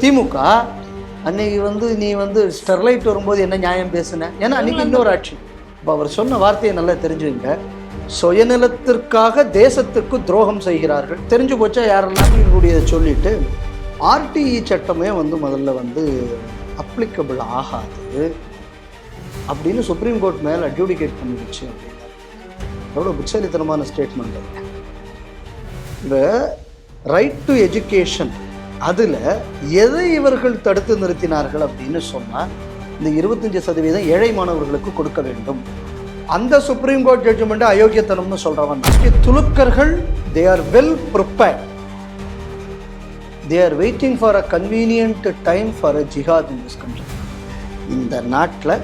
திமுக அன்னைக்கு நீ ஸ்டெர்லைட் வரும்போது என்ன நியாயம் பேசுன? ஏன்னா அன்னைக்கு இன்னொரு ஆட்சி. இப்போ அவர் சொன்ன வார்த்தையை நல்லா தெரிஞ்சுங்க. சுயநலத்திற்காக தேசத்துக்கு துரோகம் செய்கிறார்கள். தெரிஞ்சு போச்சா யாரெல்லாம் இவருடைய சொல்லிட்டு ஆர்டிஇ சட்டமே முதல்ல அப்ளிகபிள் ஆகாது அப்படின்னு சுப்ரீம் கோர்ட் மேலே அட்ஜூடிகேட் பண்ணிடுச்சு அப்படின்னா எவ்வளோ புட்சலித்தனமான ஸ்டேட்மெண்ட். இந்த ரைட் டு எஜுகேஷன் அதில் எதை இவர்கள் தடுத்து நிறுத்தினார்கள் அப்படின்னு சொன்னால் இந்த 25% ஏழை மாணவர்களுக்கு கொடுக்க வேண்டும். அந்த சுப்ரீம் கோர்ட் ஜட்ஜ்மெண்ட் அயோக்கியத்தனம்னு சொல்றவன். துலுக்கர்கள் they are well prepared, they are waiting for a convenient time for a jihad in this country. இந்த நாட்டில்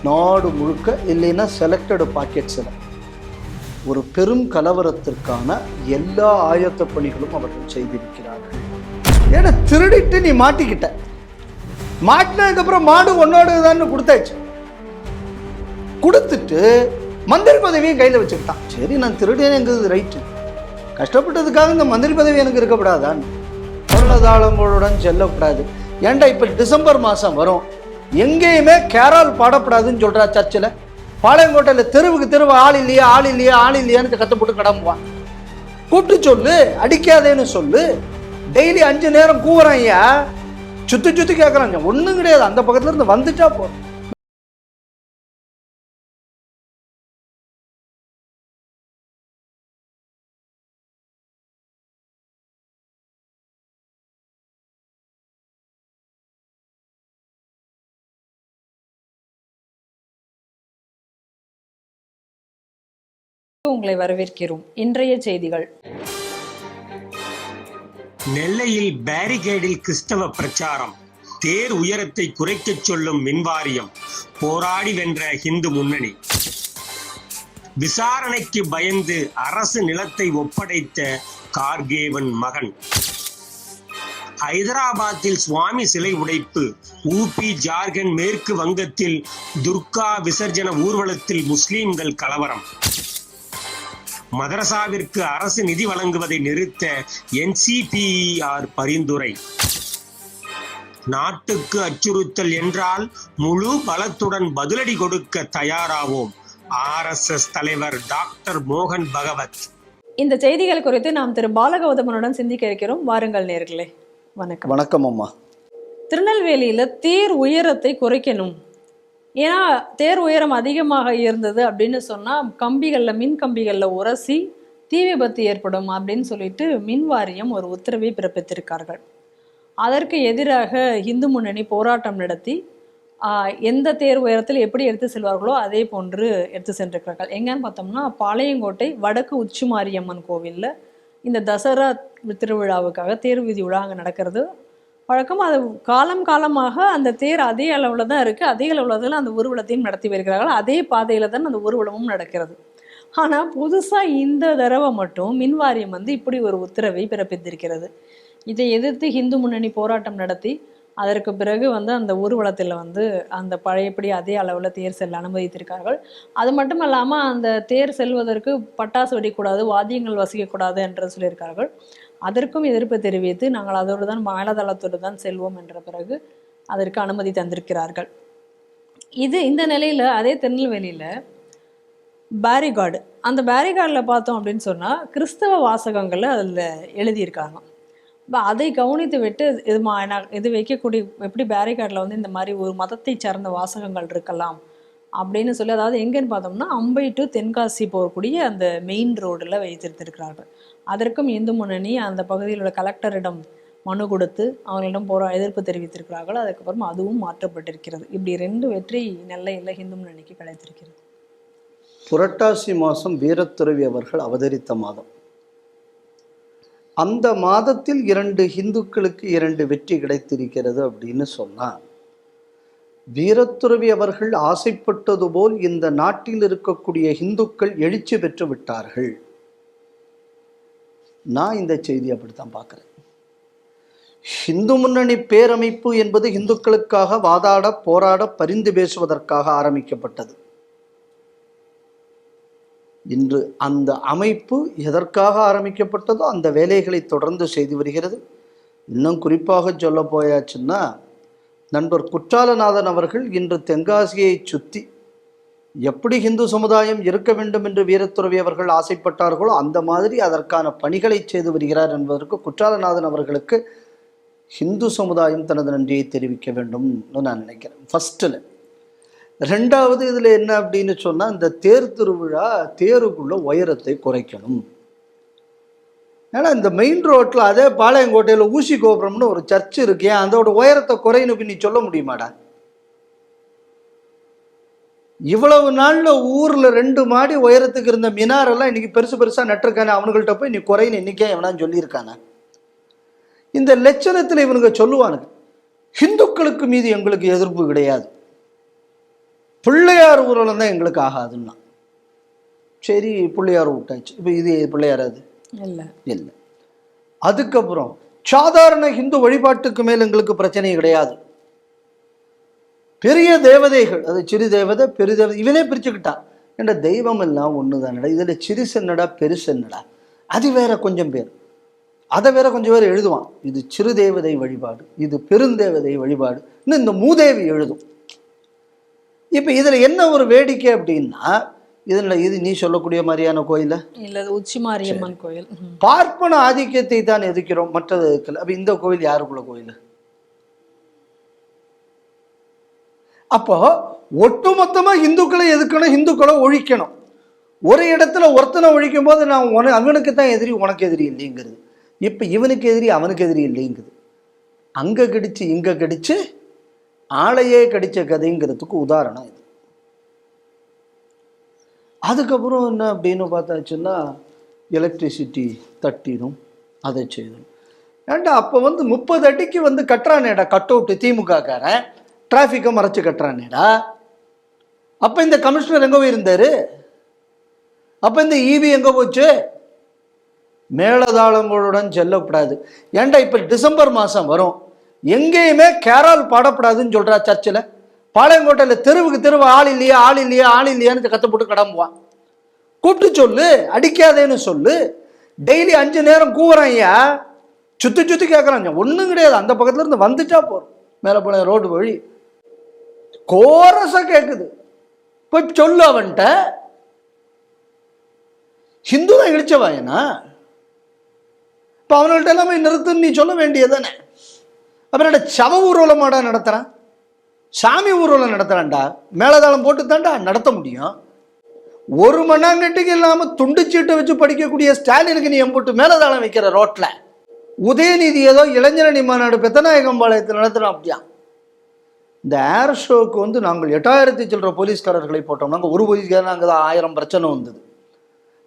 நாடு முழுக்க இல்லைன்னா செலக்டட் பாக்கெட்ஸில் ஒரு பெரும் கலவரத்திற்கான எல்லா ஆயத்த பணிகளும் அவர்கள் செய்திருக்கிறார்கள். ஏன்னா திருடிட்டு நீ மாட்டிக்கிட்ட, மாட்டினதுக்கப்புறம் மாடு ஒன்னோடு தான் கொடுத்தாச்சு. கொடுத்துட்டு மந்திரி பதவியும் கையில் வச்சுக்கிட்டான். சரி, நான் திருடேங்கிறது ரைட்டு, கஷ்டப்பட்டதுக்காக இந்த மந்திரி பதவி எனக்கு இருக்கப்படாதான், பொருளாதாரங்களுடன் செல்லக்கூடாது. ஏன்டா இப்போ டிசம்பர் மாதம் வரும், எங்கேயுமே கேரால் பாடப்படாதுன்னு சொல்கிறா சர்ச்சில். பாளையங்கோட்டையில் தெருவுக்கு தெருவு ஆள் இல்லையா ஆள் இல்லையா ஆள் இல்லையான்னு கற்று போட்டு கிளம்புவான். கூப்பிட்டு சொல்லு, அடிக்காதேன்னு சொல்லு. டெய்லி 5 நேரம் கூவுறான் ஐயா, சுற்றி சுற்றி கேட்குறாங்க. ஒன்றும் கிடையாது, அந்த பக்கத்துல இருந்து வந்துட்டா போதும். உங்களை வரவேற்கிறோம். இன்றைய செய்திகள். நெல்லையில் பேரிகேடில் கிறிஸ்தவ பிரச்சாரம், தேர் உயரத்தை குறைக்கச் சொல்லும் மின்வாரியம், போராடி வென்ற இந்து முன்னணி. விசாரணைக்கு பயந்து அரசு நிலத்தை ஒப்படைத்த கார்கேவன் மகன். ஹைதராபாத்தில் சுவாமி சிலை உடைப்பு. ஊபி, ஜார்க்கண்ட், மேற்கு வங்கத்தில் துர்கா விசர்ஜன ஊர்வலத்தில் முஸ்லிம்கள் கலவரம். மதரசாவிற்கு அரசு நிதி வழங்குவதை நிறுத்த NCPER பரிந்துரை. நாட்டுக்கு அச்சுறுத்தல் என்றால் முழு பலத்துடன் பதிலடி கொடுக்க தயாராவோம். RSS தலைவர் டாக்டர் மோகன் பகவத். இந்த செய்திகள் குறித்து நாம் திரு பாலகௌதமனுடன் சிந்திக்க இருக்கிறோம். வாருங்கள் நேயர்களே. வணக்கம். வணக்கம் அம்மா. திருநெல்வேலியில தேர் உயரத்தை குறைக்கணும், ஏன்னா தேர் உயரம் அதிகமாக இருந்தது அப்படின்னு சொன்னால் மின் கம்பிகளில் உரசி தீ விபத்து ஏற்படும் அப்படின்னு சொல்லிட்டு மின் வாரியம் ஒரு உத்தரவை பிறப்பித்திருக்கார்கள். அதற்கு எதிராக இந்து முன்னணி போராட்டம் நடத்தி எந்த தேர் உயரத்தில் எப்படி எடுத்து செல்வார்களோ அதே போன்று எடுத்து சென்றிருக்கிறார்கள். எங்கன்னு பார்த்தோம்னா பாளையங்கோட்டை வடக்கு உச்சி மாரியம்மன் கோவிலில் இந்த தசரா திருவிழாவுக்காக தேர் வீதி விழா அங்கே நடக்கிறது வழக்கம். அது காலமாக அந்த தேர் அதே அளவில் தான் இருக்குது, அதே அளவில் தான் அந்த ஊர்வலத்தையும் நடத்தி வருகிறார்கள், அதே பாதையில் தான் அந்த ஊர்வலமும் நடக்கிறது. ஆனால் புதுசாக இந்த தடவை மட்டும் மின்வாரியம் இப்படி ஒரு உத்தரவை பிறப்பித்திருக்கிறது. இதை எதிர்த்து இந்து முன்னணி போராட்டம் நடத்தி அதற்கு பிறகு அந்த ஊர்வலத்தில் அந்த பழையபடி அதே அளவில் தேர் செல்ல அனுமதித்திருக்கார்கள். அது மட்டும் இல்லாமல் அந்த தேர் செல்வதற்கு பட்டாசு வெடிக்கூடாது, வாத்தியங்கள் வசிக்கக்கூடாது என்று சொல்லியிருக்கார்கள். அதற்கும் எதிர்ப்பு தெரிவித்து நாங்கள் அதோடு தான் மேலதளத்தோடு தான் செல்வோம் என்ற பிறகு அதற்கு அனுமதி தந்திருக்கிறார்கள். இந்த நிலையில் அதே திருநெல்வேலியில் பேரிகார்டு, அந்த பேரிகார்டில் பார்த்தோம் அப்படின்னு சொன்னால் கிறிஸ்தவ வாசகங்களை அதில் எழுதியிருக்காங்க. இப்போ அதை கவனித்து விட்டு இது வைக்கக்கூடிய எப்படி பேரிகார்டில் இந்த மாதிரி ஒரு மதத்தை சார்ந்த வாசகங்கள் இருக்கலாம் அப்படின்னு சொல்லி, அதாவது எங்கேன்னு பார்த்தோம்னா அம்பை டு தென்காசி போகக்கூடிய அந்த மெயின் ரோடில் வைத்திருக்கிறார்கள். அதற்கும் இந்து முன்னணி அந்த பகுதியில் உள்ள கலெக்டரிடம் மனு கொடுத்து அவர்களிடம் எதிர்ப்பு தெரிவித்திருக்கிறார்கள். அதுக்கப்புறம் அதுவும் மாற்றப்பட்டிருக்கிறது. இப்படி 2 வெற்றி நெல்லையில் இந்து முன்னணிக்கு கிடைத்திருக்கிறது. புரட்டாசி மாதம் வீரத்துறவி அவர்கள் அவதரித்த மாதம். அந்த மாதத்தில் 2 இந்துக்களுக்கு 2 வெற்றி கிடைத்திருக்கிறது அப்படின்னு சொன்னால், வீரத்துறவி அவர்கள் ஆசைப்பட்டது போல் இந்த நாட்டில் இருக்கக்கூடிய இந்துக்கள் எழுச்சி பெற்று விட்டார்கள். நான் இந்த செய்தி அப்படித்தான் பார்க்குறேன். இந்து முன்னணி பேரமைப்பு என்பது இந்துக்களுக்காக வாதாட, போராட, பரிந்து பேசுவதற்காக ஆரம்பிக்கப்பட்டது. இன்று அந்த அமைப்பு எதற்காக ஆரம்பிக்கப்பட்டதோ அந்த வேலைகளை தொடர்ந்து செய்து வருகிறது. இன்னும் குறிப்பாக சொல்ல போயாச்சுன்னா, நண்பர் குற்றாலநாதன் அவர்கள் இன்று தென்காசியை சுற்றி எப்படி இந்து சமுதாயம் இருக்க வேண்டும் என்று வீரத்துறவி அவர்கள் ஆசைப்பட்டார்களோ அந்த மாதிரி அதற்கான பணிகளை செய்து வருகிறார் என்பதற்கு குற்றாலநாதன் அவர்களுக்கு ஹிந்து சமுதாயம் தனது நன்றியை தெரிவிக்க வேண்டும்னு நான் நினைக்கிறேன். ஃபர்ஸ்ட்டில். ரெண்டாவது இதில் என்ன அப்படின்னு சொன்னால், இந்த தேர் திருவிழா தேருக்குள்ள உயரத்தை குறைக்கணும். ஏன்னா இந்த மெயின் ரோட்டில் அதே பாளையங்கோட்டையில் ஊசி கோபுரம்னு ஒரு சர்ச் இருக்கு, ஏன் அதோட உயரத்தை குறையணும் நீ சொல்ல முடியுமாடா? இவ்வளவு நாளில் ஊரில் 2 மாடி உயரத்துக்கு இருந்த மினாரெல்லாம் இன்னைக்கு பெருசு பெருசாக நட்டிருக்கானே, அவனுங்கள்ட்ட போய் நீ குறைன்னு இன்னைக்கே எவனான்னு சொல்லியிருக்கானே. இந்த லட்சணத்தில் இவனுங்க சொல்லுவானுங்க, ஹிந்துக்களுக்கு மீது எங்களுக்கு எதிர்ப்பு கிடையாது, பிள்ளையார் ஊரில் தான் எங்களுக்கு ஆகாதுன்னா. சரி, பிள்ளையார் விட்டாச்சு. இப்போ இது பிள்ளையார் அது இல்லை இல்லை. அதுக்கப்புறம் சாதாரண ஹிந்து வழிபாட்டுக்கு மேல் எங்களுக்கு பிரச்சனை கிடையாது. பெரிய தேவதைகள், அது சிறு தேவதை பெரிய தேவதை இவனே பிரிச்சுக்கிட்டான். என்ற தெய்வம் எல்லாம் ஒன்று தானடா, இதில் சிறுசு என்னடா பெருசு என்னடா, அது வேற கொஞ்சம் பேர், அதை வேற கொஞ்சம் பேர் எழுதுவான். இது சிறு தேவதை வழிபாடு, இது பெருந்தேவதை வழிபாடு, இன்னும் இந்த மூதேவி எழுதும். இப்போ இதில் என்ன ஒரு வேடிக்கை அப்படின்னா, இதில் இது நீ சொல்லக்கூடிய மாதிரியான கோயில் இல்லை, உச்சி மாரியம்மன் கோயில். பார்ப்பன ஆதிக்கத்தை தான் எதிர்க்கிறோம், மற்றது எதுக்கல. அப்போ இந்த கோயில் யாருக்குள்ள கோயில்? அப்போ ஒட்டுமொத்தமாக இந்துக்களை எதுக்கணும், இந்துக்களை ஒழிக்கணும். ஒரு இடத்துல ஒருத்தனை ஒழிக்கும் போது நான் அவனுக்கு தான் எதிரி, உனக்கு எதிரி இல்லைங்கிறது. இப்போ இவனுக்கு எதிரி அவனுக்கு எதிரி இல்லைங்குது. அங்கே கடிச்சு இங்கே கடிச்சு ஆளையே கடிச்ச கதைங்கிறதுக்கு உதாரணம் இது. அதுக்கப்புறம் என்ன அப்படின்னு பார்த்தாச்சுன்னா, எலக்ட்ரிசிட்டி தட்டிடும், அதை செய்யணும். ஏன்டா அப்போ 30 அடிக்கு கட்டுறானேடா கட் அவுட்டு திமுககாரன், டிராஃபிக்கை மறைச்சு கட்டுறானேடா. அப்போ இந்த கமிஷனர் எங்கே போயிருந்தாரு? அப்போ இந்த ஈவி எங்கே போச்சு? மேளதாளங்களுடன் செல்லக்கூடாது. ஏன்டா இப்போ டிசம்பர் மாதம் வரும், எங்கேயுமே கேரால் பாடப்படாதுன்னு சொல்கிறா சர்ச்சில். பாளையங்கோட்டையில் தெருவுக்கு தெருவு ஆள் இல்லையா ஆள் இல்லையா ஆள் இல்லையான்னு கற்று போட்டு கடம்புவான். கூப்பிட்டு சொல்லு, அடிக்காதேன்னு சொல்லு. டெய்லி 5 நேரம் கூவுறான் ஐயா, சுற்றி சுற்றி கேட்குறாங்க, ஒன்றும் கிடையாது. அந்த பக்கத்துல இருந்து வந்துட்டா போகிறோம், மேலே போன ரோடு வழி கோரஸாக கேட்குது. போய் சொல்லு அவன்கிட்ட. ஹிந்து தான் இழிச்சவாயனா? இப்போ அவங்கள்ட்ட எல்லாமே நிறுத்துன்னு நீ சொல்ல வேண்டியதானே. அப்புறம் சவ ஊர்வலமாடா நடத்துகிறான், சாமி ஊர்வலம் நடத்துகிறான்டா, மேலதாளம் போட்டு தான்டா நடத்த முடியும். 1 மணாங்கட்டுக்கு இல்லாமல் துண்டுச்சீட்டை வச்சு படிக்கக்கூடிய ஸ்டாலினுக்கு நீ எம்போட்டு மேலதாளம் வைக்கிற ரோட்டில். உதயநிதி ஏதோ இளைஞரணி மாநாடு பெத்தநாயகம்பாளையத்தில் நடத்துகிறோம் அப்படியா? இந்த ஏர் ஷோவுக்கு நாங்கள் 8000 சில்லற போலீஸ்காரர்களை போட்டோம். நாங்கள் ஒரு போலீஸ்காரன், அங்கே தான் 1000 பிரச்சனை வந்தது.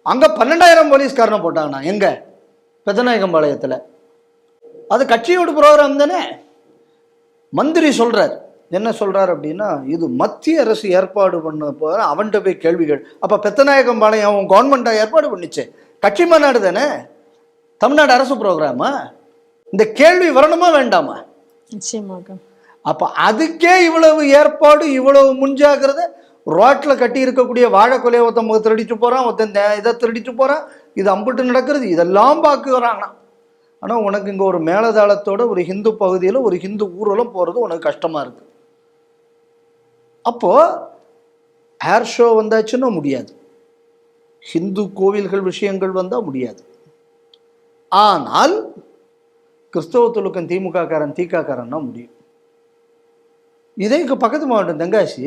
அங்கே 12,000 போலீஸ்காரனை போட்டாங்கண்ணா எங்கே பெத்தநாயகம்பாளையத்தில். அது கட்சியோட ப்ரோக்ராம் தானே. மந்திரி சொல்கிறார், என்ன சொல்கிறார் அப்படின்னா, இது மத்திய அரசு ஏற்பாடு பண்ண போகிற அவன்கிட்ட போய் கேள்விகள். அப்போ பெத்தநாயகம்பாளையம் அவன் கவர்மெண்ட்டாக ஏற்பாடு பண்ணிச்சு, கட்சி மாநாடு தானே, தமிழ்நாடு அரசு ப்ரோக்ராமா? இந்த கேள்வி வரணுமா வேண்டாமா? நிச்சயமாக. அப்போ அதுக்கே இவ்வளவு ஏற்பாடு, இவ்வளவு முன்ஜாகிரதை. ரோட்டில் கட்டி இருக்கக்கூடிய வாழை கொலையை ஒருத்தன் திருடிட்டு போகிறான், ஒருத்தன் இதை திருடிட்டு போகிறான், இது அம்புட்டு நடக்கிறது, இதெல்லாம் பார்க்குறாங்கண்ணா. ஆனால் உனக்கு இங்கே ஒரு மேலதாளத்தோட ஒரு ஹிந்து பகுதியில் ஒரு ஹிந்து ஊர்வலம் போகிறது உனக்கு கஷ்டமாக இருக்குது. அப்போது ஏர் ஷோ வந்தாச்சுன்னா முடியாது, ஹிந்து கோவில்கள் விஷயங்கள் வந்தால் முடியாது. ஆனால் கிறிஸ்தவ துலுக்கன் திமுக காரன் தீக்காக்காரன்னா முடியும். இதே இங்கே பக்கத்து மாவட்டம் தென்காசி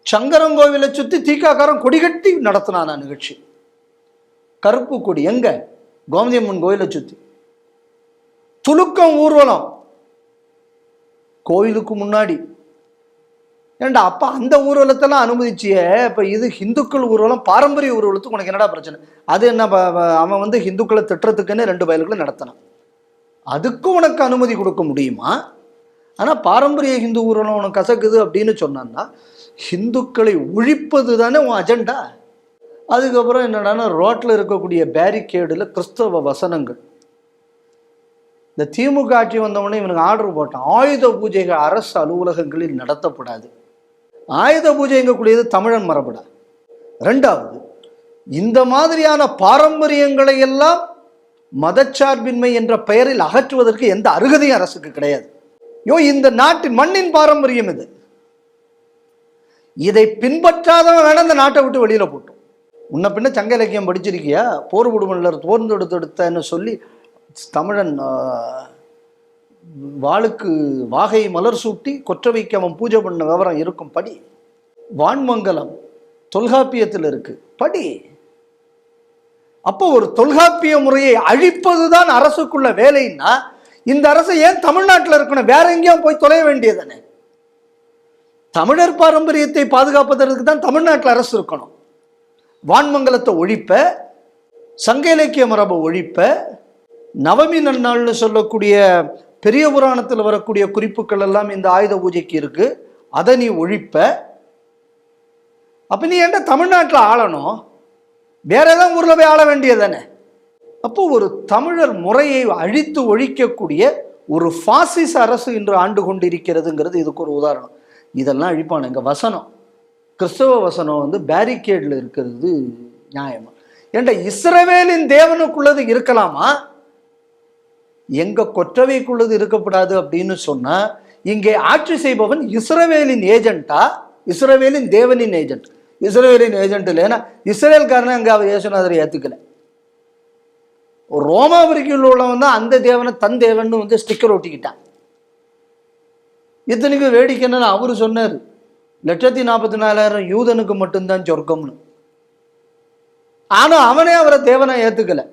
சங்கரங்கோவிலை சுற்றி தீக்காக்காரன் கொடிகட்டி நடத்தினான நிகழ்ச்சி. கருப்பு கொடி எங்க? கோமதியம்மன் கோயிலை சுற்றி. துலுக்கம் ஊர்வலம் கோயிலுக்கு முன்னாடி. ஏண்டா அப்போ அந்த ஊர்வலத்தெல்லாம் அனுமதிச்சியே, இப்போ இது ஹிந்துக்கள் ஊர்வலம், பாரம்பரிய ஊர்வலத்துக்கு உனக்கு என்னடா பிரச்சனை? அது என்ன, அவன் ஹிந்துக்களை திட்டுறதுக்குன்னு 2 வயல்களை நடத்தினான், அதுக்கும் உனக்கு அனுமதி கொடுக்க முடியுமா? ஆனால் பாரம்பரிய ஹிந்து ஊர்வலம் உனக்கு கசக்குது அப்படின்னு சொன்னான்னா, ஹிந்துக்களை ஒழிப்பது தானே உன் அஜெண்டா. அதுக்கப்புறம் என்னடானா, ரோட்டில் இருக்கக்கூடிய பேரிகேடில் கிறிஸ்தவ வசனங்கள். இந்த திமுக ஆட்சி வந்தவொடனே இவனுக்கு ஆர்டர் போட்டான், ஆயுத பூஜைகள் அரசு அலுவலகங்களில் நடத்தப்படாது. ஆயுத பூஜை எங்கக்கூடியது தமிழன் மரபுடா. 2வது, இந்த மாதிரியான பாரம்பரியங்களை எல்லாம் மதச்சார்பின்மை என்ற பெயரில் அகற்றுவதற்கு எந்த அருகதையும் அரசுக்கு கிடையாது. இந்த நாட்டின் மண்ணின் பாரம்பரியம் இது. இதை பின்பற்றாதவன் வேணா இந்த நாட்டை விட்டு வெளியில போட்டோம். முன்ன பின்ன சங்க இலக்கியம் படிச்சிருக்கியா? போர் விடுமல்லர் தோர்ந்தெடுத்தெடுத்தன்னு சொல்லி தமிழன் வாளுக்கு வாகை மலர் சூட்டி கொற்றவைக்கு அவன் பூஜை பண்ண விவரம் இருக்கும், படி. வான்மங்கலம் தொல்காப்பியத்தில் இருக்கு, படி. அப்போ ஒரு தொல்காப்பிய முறையை அழிப்பதுதான் அரசுக்குள்ள வேலைன்னா இந்த அரசு ஏன் தமிழ்நாட்டில் இருக்கணும்? வேற எங்கேயும் போய் தொலைய வேண்டியதானே? தமிழர் பாரம்பரியத்தை பாதுகாப்பதற்கு தான் தமிழ்நாட்டில் அரசு இருக்கணும். வான்மங்கலத்தை ஒழிப்ப, சங்க இலக்கிய மரபை ஒழிப்ப, நவமி நன்னாள்னு சொல்லக்கூடிய பெரிய புராணத்தில் வரக்கூடிய குறிப்புகள் எல்லாம் இந்த ஆயுத பூஜைக்கு இருக்கு, அதை நீ ஒழிப்ப. அப்ப நீ ஏன்டா தமிழ்நாட்டில் ஆளணும்? வேற ஏதாவது ஊர்ல போய் ஆள வேண்டியதானே? அப்போ ஒரு தமிழர் முறையை அழித்து ஒழிக்கக்கூடிய ஒரு பாசிச அரசு இன்று ஆண்டு கொண்டிருக்கிறதுங்கிறது இதுக்கு ஒரு உதாரணம். இதெல்லாம் அழிப்பான எங்க வசனம், கிறிஸ்தவ வசனம் வந்து பேரிகேட்ல இருக்கிறது நியாயமா? ஏன்டா இஸ்ரவேலின் தேவனுக்குள்ளது இருக்கலாமா, எங்க கொற்றவைக்குள்ளது இருக்கப்படாது அப்படின்னு சொன்னா இங்கே ஆட்சி செய்பவன் இஸ்ரவேலின் ஏஜென்டா, இஸ்ரவேலின் தேவனின் ஏஜென்ட்? இஸ்ரவேலின் ஏஜென்ட் இல்லை. ஏன்னா இஸ்ரேல்காரன் அங்கே அவர் இயேசுநாதரை ஏற்றுக்கல. ரோமாபுரிக்குள்ள உள்ளவன் தான் அந்த தேவனை தன் தேவன் வந்து ஸ்டிக்கர் ஒட்டிக்கிட்டான். இத்தனைக்கு வேடிக்கை என்னன்னு அவரு சொன்னார், 1,44,000 யூதனுக்கு மட்டும்தான் சொர்க்கம்னு. ஆனா அவனே அவரை தேவனை ஏத்துக்கல.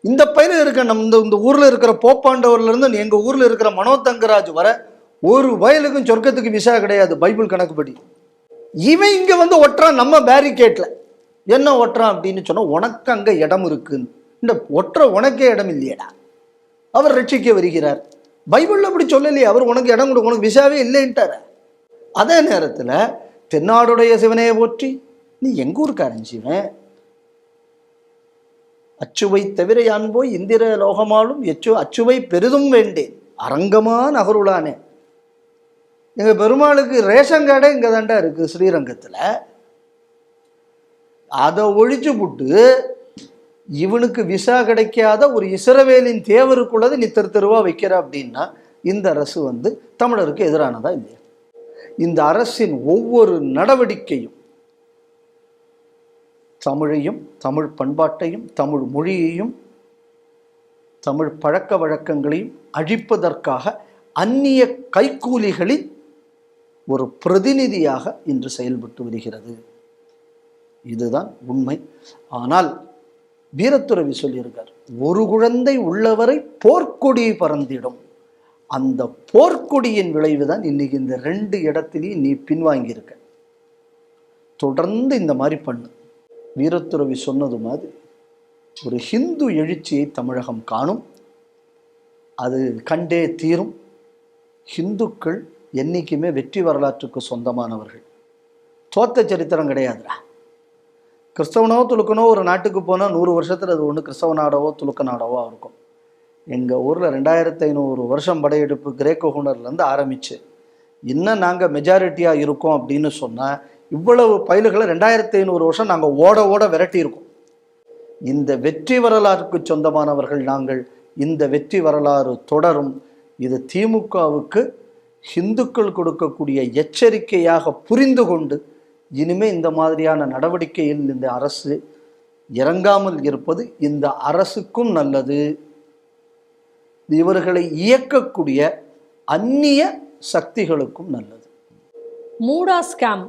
இந்த பயில இருக்க இந்த ஊர்ல இருக்கிற போப்பாண்டவர்ல இருந்து எங்க ஊர்ல இருக்கிற மனோதங்கராஜ் வர ஒரு வயலுக்கும் சொர்க்கத்துக்கு விசா கிடையாது பைபிள் கணக்குப்படி. இவன் இங்க வந்து ஒட்டுறான் நம்ம பேரிகேட்ல. என்ன ஒட்டுறான் அப்படின்னு சொன்னா, உனக்கு அங்க இடம் இருக்குன்னு. இந்த ஒற்ற உனக்கே இடம் இல்லையடா, அவர் ரட்சிக்க வருகிறார். பைபிள்ல அப்படி சொல்லலையே, அவர் உனக்கு இடம் கொடு, உனக்கு விசாவே இல்லைன்ட்டார. அதே நேரத்துல தென்னாடுடைய சிவனையை போற்றி, நீ எங்க ஊருக்காரன் சிவன், அச்சுவை தவிர யான் போய் இந்திர லோகமாலும் அச்சுவை பெரிதும் வேண்டேன் அரங்கமா நகருளானே. எங்க பெருமாளுக்கு ரேஷன் கார்டே இங்க தாண்டா இருக்கு ஸ்ரீரங்கத்துல. அதை ஒழிச்சு புட்டு இவனுக்கு விசா கிடைக்காத ஒரு இஸ்ரவேலின் தேவருக்குள்ளது நீ தெருவா வைக்கிற அப்படின்னா இந்த அரசு வந்து தமிழருக்கு எதிரானதா இல்லையா? இந்த அரசின் ஒவ்வொரு நடவடிக்கையும் தமிழையும் தமிழ் பண்பாட்டையும் தமிழ் மொழியையும் தமிழ் பழக்க வழக்கங்களையும் அழிப்பதற்காக அந்நிய கைக்கூலிகளின் ஒரு பிரதிநிதியாக இன்று செயல்பட்டு வருகிறது. இதுதான் உண்மை. ஆனால் வீரத்துறவி சொல்லியிருக்கார், ஒரு குழந்தை உள்ளவரை போர்க்கொடி பறந்திடும். அந்த போர்க்கொடியின் விளைவுதான் இன்னைக்கு இந்த 2 இடத்திலையும் நீ பின்வாங்கியிருக்க. தொடர்ந்து இந்த மாதிரி பண்ணு. வீரத்துறவி சொன்னது மாதிரி ஒரு ஹிந்து எழுச்சியை தமிழகம் காணும், அது கண்டே தீரும். ஹிந்துக்கள் என்னைக்குமே வெற்றி வரலாற்றுக்கு சொந்தமானவர்கள். தோத்த சரித்திரம் கிடையாதுடா. கிறிஸ்தவனோ துலுக்கனோ ஒரு நாட்டுக்கு போனால் 100 வருஷத்துல அது ஒன்று கிறிஸ்தவ நாடவோ துலுக்க நாடவோ இருக்கும். எங்கள் ஊரில் 2500 வருஷம் படையெடுப்பு கிரேக்க ஹூனர்லேருந்து ஆரம்பிச்சு இன்னும் நாங்கள் மெஜாரிட்டியாக இருக்கோம் அப்படின்னு சொன்னால் இவ்வளவு பயில்களை 2500 வருஷம் நாங்கள் ஓட விரட்டியிருக்கோம். இந்த வெற்றி வரலாறுக்கு சொந்தமானவர்கள் நாங்கள். இந்த வெற்றி வரலாறு தொடரும். இது திமுகவுக்கு ஹிந்துக்கள் கொடுக்கக்கூடிய எச்சரிக்கையாக புரிந்து கொண்டு இனிமே இந்த மாதிரியான நடவடிக்கையில் இந்த அரசு இறங்காமல் இருப்பது இந்த அரசுக்கும் நல்லது, இவர்களை இயக்கக்கூடிய அந்நிய சக்திகளுக்கும் நல்லது. மூடா ஸ்கேம்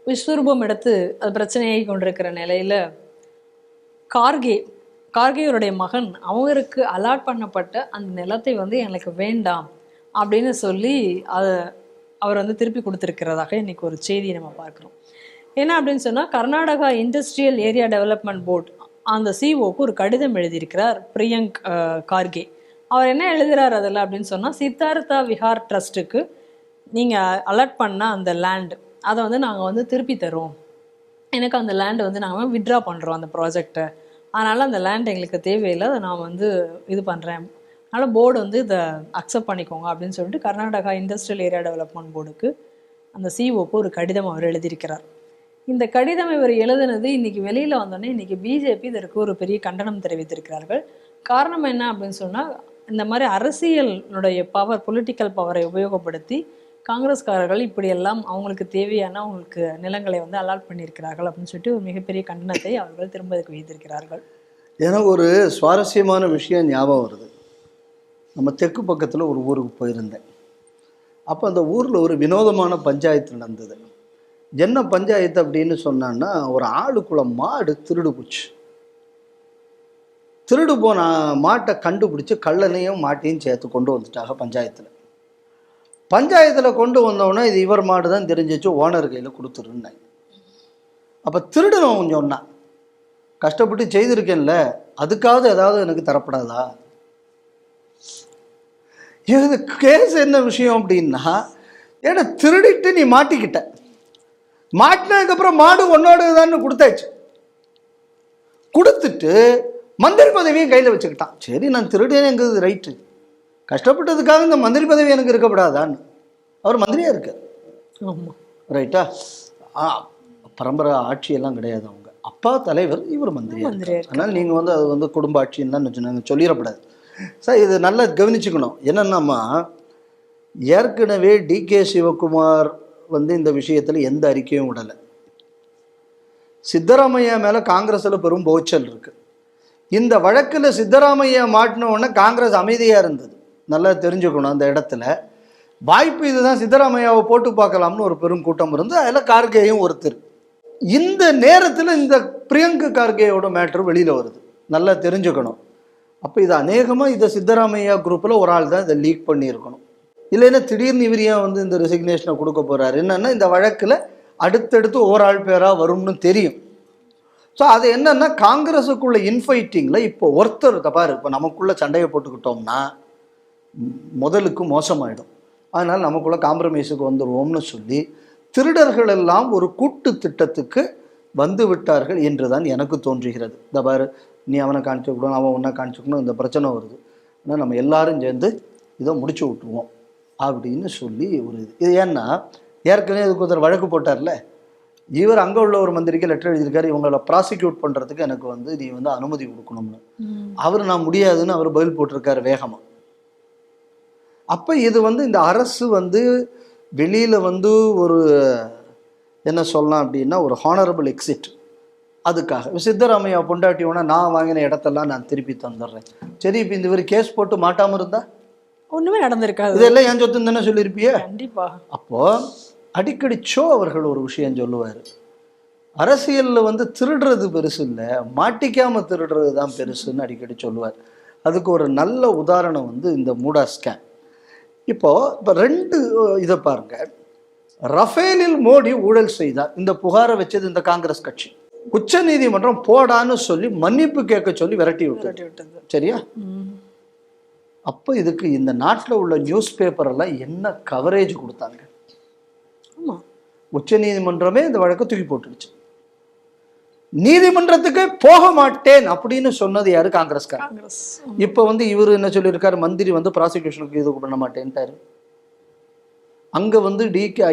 விஸ்வரூபம் எடுத்து அது பிரச்சனையாகி கொண்டிருக்கிற நிலையில கார்கேயருடைய மகன் அவருக்கு அலாட் பண்ணப்பட்ட அந்த நிலத்தை வந்து எனக்கு வேண்டாம் அப்படின்னு சொல்லி அவர் வந்து திருப்பி கொடுத்துருக்கிறதாக இன்னைக்கு ஒரு செய்தியை நம்ம பார்க்குறோம். என்ன அப்படின்னு சொன்னால், Karnataka industrial area development board அந்த சிஓக்கு ஒரு கடிதம் எழுதியிருக்கிறார் பிரியங்க் கார்கே. அவர் என்ன எழுதுகிறார் அதில் அப்படின்னு சொன்னால், சித்தார்த்தா விஹார் ட்ரஸ்ட்டுக்கு நீங்கள் அலர்ட் பண்ண அந்த லேண்டு அதை வந்து நாங்கள் வந்து திருப்பி தரோம், எனக்கு அந்த லேண்டை வந்து நாங்கள் வித்ட்ரா பண்ணுறோம் அந்த ப்ராஜெக்டை, அதனால் அந்த லேண்ட் எங்களுக்கு தேவையில்லை, அதை நான் வந்து இது பண்ணுறேன், அதனால் போர்டு வந்து இதை அக்செப்ட் பண்ணிக்கோங்க அப்படின்னு சொல்லிட்டு கர்நாடகா இண்டஸ்ட்ரியல் ஏரியா டெவலப்மெண்ட் போர்டுக்கு அந்த சிஓக்கு ஒரு கடிதம் அவர் எழுதியிருக்கிறார். இந்த கடிதம் இவர் எழுதுனது இன்னைக்கு வெளியில வந்தோடனே இன்னைக்கு பிஜேபி இதற்கு ஒரு பெரிய கண்டனம் தெரிவித்திருக்கிறார்கள். காரணம் என்ன அப்படின்னு சொன்னா, இந்த மாதிரி அரசியலுடைய பவர், பொலிட்டிக்கல் பவரை உபயோகப்படுத்தி காங்கிரஸ்காரர்கள் இப்படியெல்லாம் அவங்களுக்கு தேவையான அவங்களுக்கு நிலங்களை வந்து அலாட் பண்ணியிருக்கிறார்கள் அப்படின்னு சொல்லிட்டு ஒரு மிகப்பெரிய கண்டனத்தை அவர்கள் திரும்ப இதுக்கு வைத்திருக்கிறார்கள். எனக்கு ஒரு சுவாரஸ்யமான விஷயம் ஞாபகம் வருது. நம்ம தெற்கு பக்கத்தில் ஒரு ஊருக்கு போயிருந்தேன். அப்போ அந்த ஊரில் ஒரு வினோதமான பஞ்சாயத்து நடந்தது. என்ன பஞ்சாயத்து அப்படின்னு சொன்னான்னா, ஒரு ஆளுக்குள்ள மாடு திருடு போச்சு. திருடு போன மாட்டை கண்டுபிடிச்சி கள்ளனையும் மாட்டையும் சேர்த்து கொண்டு வந்துட்டாங்க பஞ்சாயத்தில் கொண்டு வந்தோடனே இது இவர் மாடு தான் தெரிஞ்சிச்சு, ஓனர் கையில் கொடுத்துருந்தேன். அப்போ திருடுனவன் சொன்னான், கஷ்டப்பட்டு செய்திருக்கேன்ல, அதுக்காவது ஏதாவது எனக்கு தரப்படாதா? இது கேஸ் என்ன விஷயம் அப்படின்னா, ஏன்னா திருடிட்டு நீ மாட்டிக்கிட்ட, மாட்டினதுக்கப்புறம் மாடு ஒன்னோடு தான் கொடுத்தாச்சு. கொடுத்துட்டு மந்திரி பதவியும் கையில் வச்சுக்கிட்டான். சரி, நான் திருடேங்கிறது ரைட்டு, கஷ்டப்பட்டதுக்காக இந்த மந்திரி பதவி எனக்கு இருக்கப்படாதான்னு. அவர் மந்திரியாக இருக்கார். ஆமாம், ரைட்டா? பரம்பரை ஆட்சியெல்லாம் கிடையாது. அவங்க அப்பா தலைவர், இவர் மந்திரியாக. அதனால் நீங்கள் வந்து அது வந்து குடும்ப ஆட்சின்னு தான் நாங்கள் சொல்லிடப்படாது. சார், இது நல்லா கவனிச்சுக்கணும். என்னென்னாமா, ஏற்கனவே DK சிவகுமார் வந்து இந்த விஷயத்தில் எந்த அறிக்கையும் விடலை. சித்தராமையா மேலே காங்கிரஸில் பெரும் போச்சல் இருக்குது. இந்த வழக்கில் சித்தராமையா மாட்டின உடனே காங்கிரஸ் அமைதியாக இருந்தது. நல்லா தெரிஞ்சுக்கணும். அந்த இடத்துல வாய்ப்பு இதுதான், சித்தராமையாவை போட்டு பார்க்கலாம்னு ஒரு பெரும் கூட்டம் இருந்து அதில் கார்கேயும் ஒருத்தர். இந்த நேரத்தில் இந்த பிரியங்கா கார்கேயோட மேட்ரு வெளியில் வருது. நல்லா தெரிஞ்சுக்கணும். அப்போ இது அநேகமாக இதை சித்தராமையா குரூப்பில் ஒரு ஆள் தான் இதை லீக் பண்ணியிருக்கணும். இல்லைன்னா திடீர்னு இவர் ஏன் வந்து இந்த ரெசிக்னேஷனை கொடுக்க போகிறாரு? என்னென்னா, இந்த வழக்கில் அடுத்தடுத்து ஒவ்வொரு ஆள் பேராக வரும்னு தெரியும். ஸோ அது என்னென்னா, காங்கிரஸுக்குள்ள இன்ஃபைட்டிங்கில் இப்போ ஒருத்தர் பாரு, இப்போ நமக்குள்ளே சண்டையை போட்டுக்கிட்டோம்னா முதலுக்கு மோசமாயிடும். அதனால் நமக்குள்ளே காம்ப்ரமைஸுக்கு வந்துடுவோம்னு சொல்லி திருடர்கள் எல்லாம் ஒரு கூட்டு திட்டத்துக்கு வந்து விட்டார்கள் என்று தான் எனக்கு தோன்றுகிறது. இந்த பாரு, நீ அவனை காணிச்சுக்கணும், அவன் ஒன்றா காணிச்சுக்கணும், இந்த பிரச்சனை வருது, ஆனால் நம்ம எல்லாரும் சேர்ந்து இதை முடிச்சு விட்டுருவோம் அப்படின்னு சொல்லி ஒரு இது. ஏன்னா ஏற்கனவே இதுக்கு ஒருத்தர் வழக்கு போட்டார்ல, இவர் அங்கே உள்ள ஒரு மந்திரிக்கு லெட்டர் எழுதியிருக்காரு, இவங்களை ப்ராசிக்யூட் பண்ணுறதுக்கு எனக்கு வந்து நீ வந்து அனுமதி கொடுக்கணும்னு. அவர் நான் முடியாதுன்னு அவர் பதில் போட்டிருக்காரு வேகமாக. அப்போ இது வந்து இந்த அரசு வந்து வெளியில் வந்து ஒரு என்ன சொல்லலாம் அப்படின்னா, ஒரு ஹானரபிள் எக்ஸிட். அதுக்காக சித்தராமையா பொண்டாட்டியோன்னா நான் வாங்கின இடத்தெல்லாம் நான் திருப்பி தந்துடுறேன். சரி, இப்போ இந்த இவர் கேஸ் போட்டு மாட்டாமல் இருந்தா ஒன்றுமே நடந்திருக்காது. இதெல்லாம் என் சொத்துன்னு தானே சொல்லியிருப்பியே. கண்டிப்பா. அப்போது அடிக்கடி அவர்கள் ஒரு விஷயம் சொல்லுவார், அரசியலில் வந்து திருடுறது பெருசு இல்லை, மாட்டிக்காமல் திருடுறது தான் பெருசுன்னு அடிக்கடி சொல்லுவார். அதுக்கு ஒரு நல்ல உதாரணம் வந்து இந்த மூடா ஸ்கேம். இப்போ 2 இதை பாருங்க. ரஃபேலில் மோடி ஊழல் செய்தார், இந்த புகாரை வச்சது இந்த காங்கிரஸ் கட்சி. உச்ச நீதிமன்றம் போடான்னு சொல்லி மன்னிப்பு கேட்க சொல்லி விரட்டி விட்டது. சரியா? அப்போ இதுக்கு இந்த நாட்டில் உள்ள நியூஸ் பேப்பர் எல்லாம் என்ன கவரேஜ் கொடுத்தாங்க? உச்ச நீதிமன்றமே இந்த வழக்கை தூக்கி போட்டுடுச்சு. நீதிமன்றத்துக்கு போக மாட்டேன் அப்படின்னு சொன்னது யாரு? காங்கிரஸ்காரர். இப்போ வந்து இவர் என்ன சொல்லியிருக்காரு, மந்திரி வந்து ப்ராசிக்யூஷனுக்கு இது பண்ண மாட்டேன்ட்டாரு. அங்கே வந்து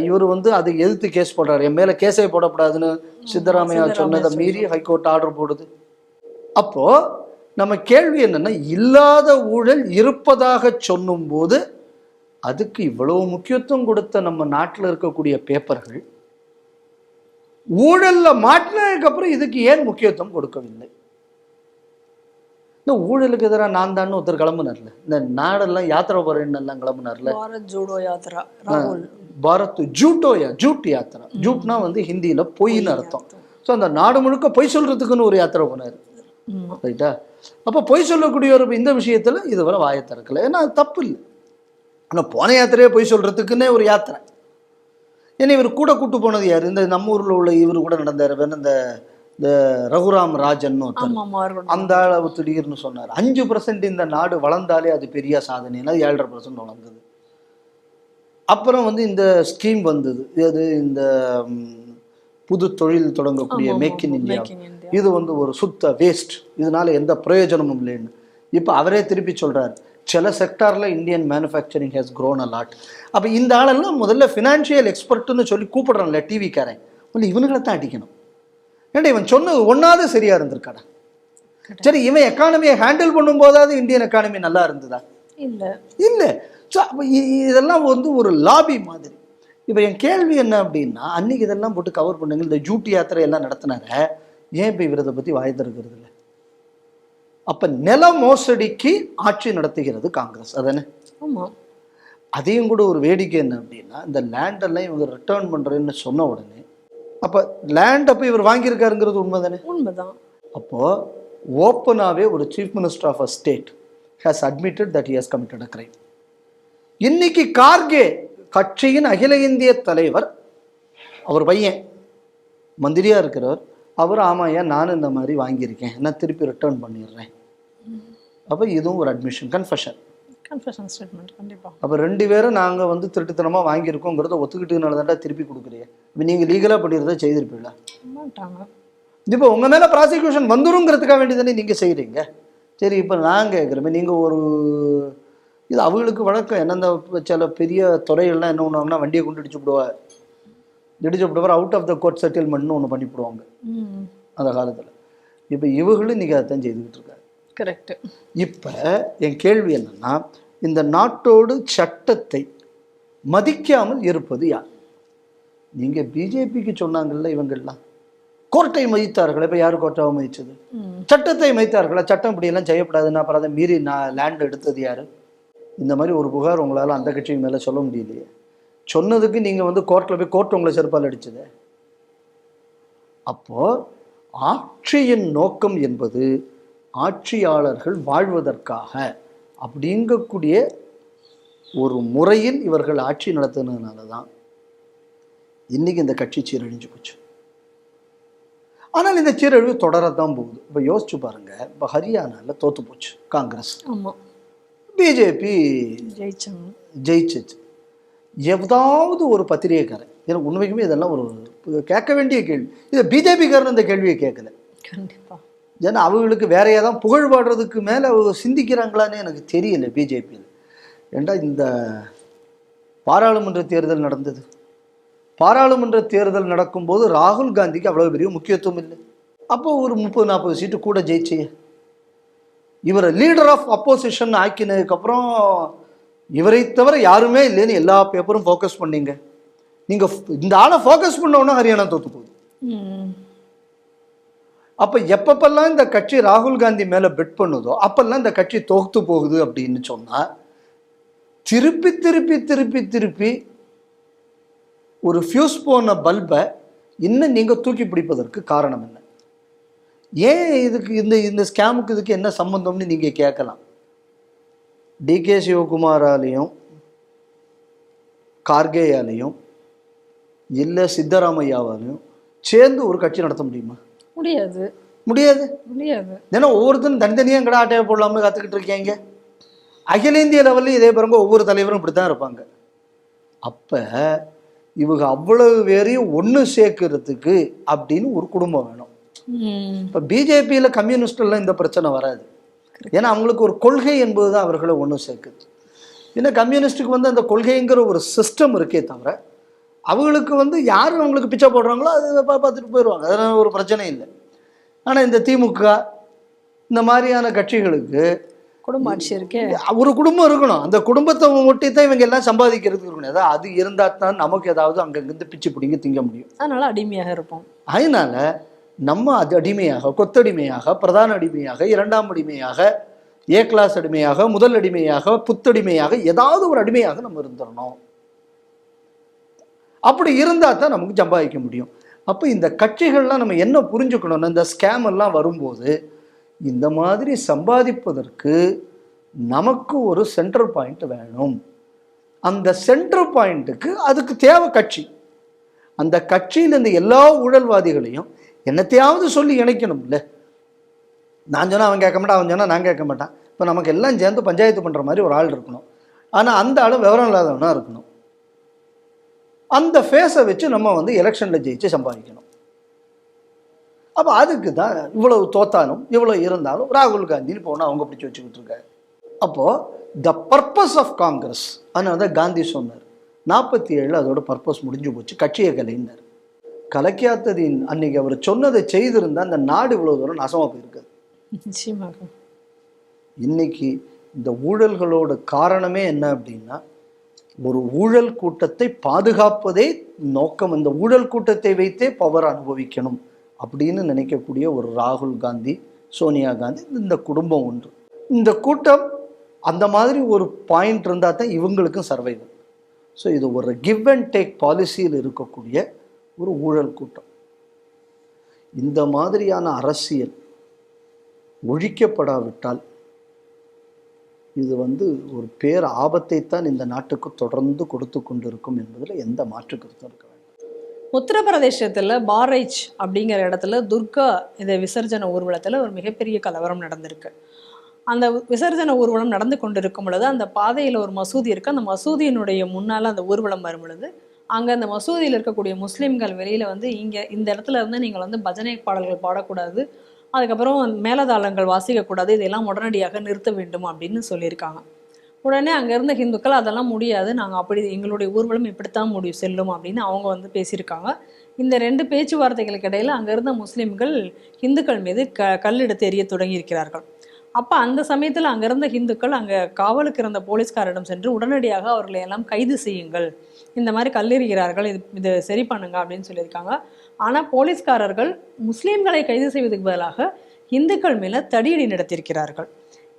இவர் வந்து அதை எதிர்த்து கேஸ் போடுறாரு, என் மேலே கேஸே போடக்கூடாதுன்னு சித்தராமையா சொன்னதை மீறி ஹைகோர்ட் ஆர்டர் போடுது. அப்போ நம்ம கேள்வி என்னன்னா, இல்லாத ஊழல் இருப்பதாக சொல்லும் போது அதுக்கு இவ்வளவு முக்கியத்துவம் கொடுத்த நம்ம நாட்டில் இருக்கக்கூடிய பேப்பர்கள் ஊழல்ல மாட்டினதுக்கு அப்புறம் இதுக்கு ஏன் முக்கியத்துவம் கொடுக்கவில்லை? இந்த ஊழலுக்கு எதிராக நான் தான் ஒருத்தர் கிளம்புனார்ல, இந்த நாடெல்லாம் யாத்திரை போறேன்னு எல்லாம் கிளம்புனார்ல, பாரத் ஜூடோ யாத்திரா. பாரத் ஜூட் யாத்திரா. ஜூட்னா வந்து ஹிந்தியில பொய்ன்னு அர்த்தம். ஸோ அந்த நாடு முழுக்க பொய் சொல்றதுக்குன்னு ஒரு யாத்திரை போனார். ரைட்டா? அப்போ பொய் சொல்லக்கூடிய ஒரு இந்த விஷயத்துல இதுவரை வாயை திறக்கல. ஏன்னா அது தப்பு இல்லை. ஆனால் போன யாத்திரையே பொய் சொல்றதுக்குன்னே ஒரு யாத்திரை. ஏன்னா இவர் கூட கூட்டு போனது யார்? இந்த நம்ம ஊரில் உள்ள இவர் கூட நடந்தார், இந்த ரகுராம் ராஜன் அந்த அளவு திடீர்னு சொன்னார் 5% இந்த நாடு வளர்ந்தாலே அது பெரிய சாதனை. 7.5% வளர்ந்தது. அப்புறம் வந்து இந்த ஸ்கீம் வந்தது, இது இந்த புது தொழில் தொடங்கக்கூடிய மேக் இன் இந்தியா. இது வந்து ஒரு சுத்த வேஸ்ட், இதனால எந்த பிரயோஜனமும் இல்லைன்னு இப்போ அவரே திருப்பி சொல்றாரு, சில செக்டாரில் Indian manufacturing has grown a lot. அப்போ இந்த ஆளெல்லாம் முதல்ல ஃபினான்ஷியல் எக்ஸ்பர்ட்னு சொல்லி கூப்பிடுறான்ல டிவிக்காரன், இல்லை இவனுங்களை தான் அடிக்கணும். ஏன்டா இவன் சொன்னது ஒன்றாவது சரியாக இருந்திருக்காடா. சரி, இவன் எக்கானமியை ஹேண்டில் பண்ணும்போதாவது இந்தியன் எக்கானமி நல்லா இருந்ததா? இல்லை இல்லை. ஸோ அப்போ இதெல்லாம் வந்து ஒரு லாபி மாதிரி. இப்போ என் கேள்வி என்ன அப்படின்னா, அன்றைக்கி இதெல்லாம் போட்டு கவர் பண்ணுங்க, இந்த ஜூட்டி யாத்திரை எல்லாம் நடத்தினார, ஏன் இப்போ இவரதை பற்றி வாய் திறக்கிறது இல்லை? அப்போ நில மோசடிக்கு ஆட்சி நடத்துகிறது காங்கிரஸ், அதானே? ஆமாம். அதையும் கூட ஒரு வேடிக்கை என்ன அப்படின்னா, இந்த லேண்டெல்லாம் இவங்க ரிட்டர்ன் பண்ணுறேன்னு சொன்ன உடனே, அப்போ லேண்ட் அப்போ இவர் வாங்கியிருக்காருங்கிறது உண்மை தானே? உண்மைதான். அப்போது ஓப்பனாகவே ஒரு chief minister of a state has admitted that he has committed a crime. இன்னைக்கு கார்கே கட்சியின் அகில இந்திய தலைவர், அவர் பையன் மந்திரியாக இருக்கிறவர், அவர் ஆமாயா நானும் இந்த மாதிரி வாங்கியிருக்கேன், நான் திருப்பி ரிட்டர்ன் பண்ணிடுறேன். அப்போ இதுவும் ஒரு அட்மிஷன், கன்ஃபெஷன் ஸ்டேட்மெண்ட். கண்டிப்பாக. அப்போ 2 பேரும் நாங்கள் வந்து திருட்டுத்தனமாக வாங்கியிருக்கோங்கிறத ஒத்துக்கிட்டதுனால தான்டா திருப்பி கொடுக்குறீங்க. இப்போ நீங்கள் லீகலாக பண்ணியிருந்தா செய்திருப்பீங்களா? மாட்டாங்க. இப்போ உங்கள் மேலே ப்ராசிக்யூஷன் வந்துருங்கிறதுக்காக வேண்டி தானே நீங்கள் செய்கிறீங்க. சரி, இப்போ நான் கேட்குறேன், நீங்கள் ஒரு இது அவங்களுக்கு வழக்கம் என்ன, இந்த சில பெரிய துறைகள்லாம் என்ன பண்ணுவாங்கன்னா வண்டியை கொண்டு இடிச்சு விடுவார், அவுட் ஆஃப் த கோர்ட் செட்டில்மெண்ட்னு ஒன்று பண்ணிவிடுவாங்க அந்த காலத்தில். இப்போ இவங்களும் இன்றைக்கி அதைத்தான் செய்துக்கிட்டு இருக்காங்க. கரெக்டு. இப்போ என் கேள்வி என்னன்னா, இந்த நாட்டோடு சட்டத்தை மதிக்காமல் இருப்பது யார்? நீங்கள் பிஜேபிக்கு சொன்னாங்கல்ல, இவங்கள்லாம் கோர்ட்டை மதித்தார்களே. இப்போ யார் கோர்ட்டாவை மதிச்சது? சட்டத்தை மதித்தார்களா? சட்டம் இப்படியெல்லாம் செய்யப்படாதுன்னா அப்புறம் அதை மீறி நான் லேண்ட் எடுத்தது யார்? இந்த மாதிரி ஒரு புகார் உங்களால் அந்த கட்சிக்கு மேலே சொல்ல முடியலையே. சொன்னதுக்கு நீங்கள் வந்து கோர்ட்டில் போய் கோர்ட் உங்களை செருப்பால் அடிச்சது. அப்போது ஆட்சியின் நோக்கம் என்பது ஆட்சியாளர்கள் வாழ்வதற்காக அப்படிங்கக்கூடிய ஒரு முறையில் இவர்கள் ஆட்சி நடத்துனதுனால தான் இன்றைக்கி இந்த கட்சி சீரழிஞ்சு போச்சு. ஆனால் இந்த சீரழிவு தொடரத்தான் போகுது. இப்போ யோசிச்சு பாருங்க, இப்போ ஹரியானாவில் தோற்று போச்சு காங்கிரஸ், பிஜேபி ஜெயிச்சிச்சு. ஏதாவது ஒரு பத்திரிகைக்காரன், எனக்கு உண்மைக்குமே இதெல்லாம் ஒரு கேட்க வேண்டிய கேள்வி, இதை பிஜேபிக்காரன் இந்த கேள்வியை கேட்கல. கண்டிப்பாக. ஏன்னா அவங்களுக்கு வேற ஏதாவது புகழ் பாடுறதுக்கு மேலே அவங்க சிந்திக்கிறாங்களான்னு எனக்கு தெரியல பிஜேபியில். ஏண்டா இந்த பாராளுமன்ற தேர்தல் நடந்தது, பாராளுமன்ற தேர்தல் நடக்கும்போது ராகுல் காந்திக்கு அவ்வளோ பெரிய முக்கியத்துவம் இல்லை. அப்போ ஒரு 30-40 சீட்டு கூட ஜெயிச்சே. இவரை லீடர் ஆஃப் அப்போசிஷன் ஆக்கினதுக்கப்புறம் இவரை தவிர யாருமே இல்லைன்னு எல்லா பேப்பரும் ஃபோக்கஸ் பண்ணீங்க. நீங்கள் இந்த ஆளை ஃபோக்கஸ் பண்ணோன்னா ஹரியானா தோற்று போகுது. அப்போ எப்பப்பெல்லாம் இந்த கட்சி ராகுல் காந்தி மேலே பெட் பண்ணுதோ அப்பெல்லாம் இந்த கட்சி தோற்று போகுது அப்படின்னு சொன்னால், திருப்பி திருப்பி திருப்பி திருப்பி ஒரு ஃபியூஸ் போன பல்பை இன்னும் நீங்கள் தூக்கி பிடிப்பதற்கு காரணம் என்ன? ஏன் இதுக்கு இந்த ஸ்கேமுக்கு இதுக்கு என்ன சம்பந்தம்னு நீங்கள் கேட்கலாம். டிகே சிவகுமாராலையும் கார்கேயாலையும் இல்லை சித்தராமையாவாலையும் சேர்ந்து ஒரு கட்சி நடத்த முடியுமா? முடியாது. முடியாது. ஏன்னா ஒவ்வொருத்தரும் தனித்தனியாக கடை ஆட்டையை போடலாம்னு கற்றுக்கிட்டு இருக்கீங்க. அகில இந்திய லெவல்லையும் இதே பாருங்க, ஒவ்வொரு தலைவரும் இப்படி தான் இருப்பாங்க. அப்போ இவங்க அவ்வளவு பேரையும் ஒன்று சேர்க்கறதுக்கு அப்படின்னு ஒரு குடும்பம் வேணும். இப்போ பிஜேபியில் கம்யூனிஸ்டெல்லாம் இந்த பிரச்சனை வராது. ஏன்னா அவங்களுக்கு ஒரு கொள்கை என்பது தான் அவர்களை ஒன்று சேர்க்குது. ஏன்னா கம்யூனிஸ்டுக்கு வந்து அந்த கொள்கைங்கிற ஒரு சிஸ்டம் இருக்கே தவிர, அவங்களுக்கு வந்து யார் அவங்களுக்கு பிச்சை போடுறாங்களோ அது பார்த்துட்டு போயிடுவாங்க, அதனால் ஒரு பிரச்சனை இல்லை. ஆனால் இந்த திமுக இந்த மாதிரியான கட்சிகளுக்கு குடும்ப ஆட்சி இருக்கே, ஒரு குடும்பம் இருக்கணும். அந்த குடும்பத்தை ஒட்டி தான் இவங்க எல்லாம் சம்பாதிக்கிறதுக்கு இருக்கணும். அதாவது அது இருந்தால் தான் நமக்கு ஏதாவது அங்கங்கிருந்து பிச்சு பிடிங்க திங்க முடியும். அதனால அடிமையாக இருப்போம். அதனால நம்ம அது அடிமையாக, கொத்தடிமையாக, பிரதான அடிமையாக, 2ஆம் அடிமையாக, ஏ கிளாஸ் அடிமையாக, முதல் அடிமையாக, புத்தடிமையாக, ஏதாவது ஒரு அடிமையாக நம்ம இருந்துடணும். அப்படி இருந்தால் தான் நமக்கு சம்பாதிக்க முடியும். அப்போ இந்த கட்சிகள்லாம் நம்ம என்ன புரிஞ்சுக்கணும்னா, இந்த ஸ்கேம் எல்லாம் வரும்போது இந்த மாதிரி சம்பாதிப்பதற்கு நமக்கு ஒரு சென்ட்ரல் பாயிண்ட் வேணும். அந்த சென்ட்ரல் பாயிண்ட்டுக்கு அதுக்கு தேவை கட்சி. அந்த கட்சியில் இந்த எல்லா ஊழல்வாதிகளையும் என்னத்தையாவது சொல்லி இணைக்கணும்ல. நான் சொன்னால் அவன் கேட்க மாட்டான், அவன் சொன்னால் நான் கேட்க மாட்டான். இப்போ நமக்கு எல்லாம் சேர்ந்து பஞ்சாயத்து பண்ணுற மாதிரி ஒரு ஆள் இருக்கணும். ஆனால் அந்த ஆள் விவரம் இல்லாதவனாக இருக்கணும். அந்த ஃபேஸை வச்சு நம்ம வந்து எலெக்ஷனில் ஜெயிச்சு சம்பாதிக்கணும். அப்போ அதுக்கு தான் இவ்வளவு தோத்தாலும் இவ்வளோ இருந்தாலும் ராகுல் காந்தின்னு போனால் அவங்க பிடிச்சி வச்சுக்கிட்டு இருக்காரு. அப்போது த பர்பஸ் ஆஃப் காங்கிரஸ், அதனால தான் காந்தி சொன்னார் 47 அதோட பர்பஸ் முடிஞ்சு போச்சு, கட்சியை கலைன்னார். கலக்கியாத்ததின் அன்னைக்கு அவர் சொன்னதை செய்திருந்தா அந்த நாடு இவ்வளவு தூரம் நாசமா போயிருக்காது. நிச்சயமாக. இன்னைக்கு இந்த ஊழல்களோட காரணமே என்ன அப்படின்னா, ஒரு ஊழல் கூட்டத்தை பாதுகாப்பதே நோக்கம். இந்த ஊழல் கூட்டத்தை வைத்தே பவர் அனுபவிக்கணும் அப்படின்னு நினைக்கக்கூடிய ஒரு ராகுல் காந்தி, சோனியா காந்தி, இந்த குடும்பம் ஒன்று. இந்த கூட்டம் அந்த மாதிரி ஒரு பாயிண்ட் இருந்தால் தான் இவங்களுக்கும் சர்வைவல். ஸோ இது ஒரு கிவ் அண்ட் டேக் பாலிசியில் இருக்கக்கூடிய ஒரு ஊழல் கூட்டம். இந்த மாதிரியான அரசியல் ஒழிக்கப்படாவிட்டால் இது ஒரு பேர் ஆபத்தைத்தான் இந்த நாட்டுக்கு தொடர்ந்து கொடுத்து கொண்டிருக்கும் என்பதில் எந்த மாற்று கருத்தும் இருக்க வேண்டும். உத்தரப்பிரதேசத்துல பாரைச் அப்படிங்கிற இடத்துல துர்கா இந்த விசர்ஜன ஊர்வலத்துல ஒரு மிகப்பெரிய கலவரம் நடந்திருக்கு. அந்த விசர்ஜன ஊர்வலம் நடந்து கொண்டிருக்கும் பொழுது அந்த பாதையில் ஒரு மசூதி இருக்குது. அந்த மசூதியினுடைய முன்னால் அந்த ஊர்வலம் வரும் பொழுது அங்கே அந்த மசூதியில் இருக்கக்கூடிய முஸ்லீம்கள் வெளியில் இங்கே இந்த இடத்துல இருந்து நீங்கள் பஜனை பாடல்கள் பாடக்கூடாது, அதுக்கப்புறம் மேலதாளங்கள் வாசிக்கக்கூடாது, இதெல்லாம் உடனடியாக நிறுத்த வேண்டும் அப்படின்னு சொல்லியிருக்காங்க. உடனே அங்கே இருந்த ஹிந்துக்கள் அதெல்லாம் முடியாது, நாங்கள் அப்படி எங்களுடைய ஊர்வலம் இப்படித்தான் செல்லும் அப்படின்னு அவங்க பேசியிருக்காங்க. இந்த 2 பேச்சுவார்த்தைகளுக்கு இடையில் அங்கே இருந்த முஸ்லீம்கள் ஹிந்துக்கள் மீது கல்லெடுத்து எறிய தொடங்கியிருக்கிறார்கள். அப்போ அந்த சமயத்தில் அங்கே இருந்த ஹிந்துக்கள் அங்கே காவலுக்கு இருந்த போலீஸ்காரிடம் சென்று உடனடியாக அவர்களை எல்லாம் கைது செய்யுங்கள், இந்த மாதிரி கல்லெறிகிறார்கள், இது சரி பண்ணுங்க அப்படின்னு சொல்லியிருக்காங்க. ஆனால் போலீஸ்காரர்கள் முஸ்லீம்களை கைது செய்வதற்கு பதிலாக இந்துக்கள் மேலே தடியடி நடத்தியிருக்கிறார்கள்.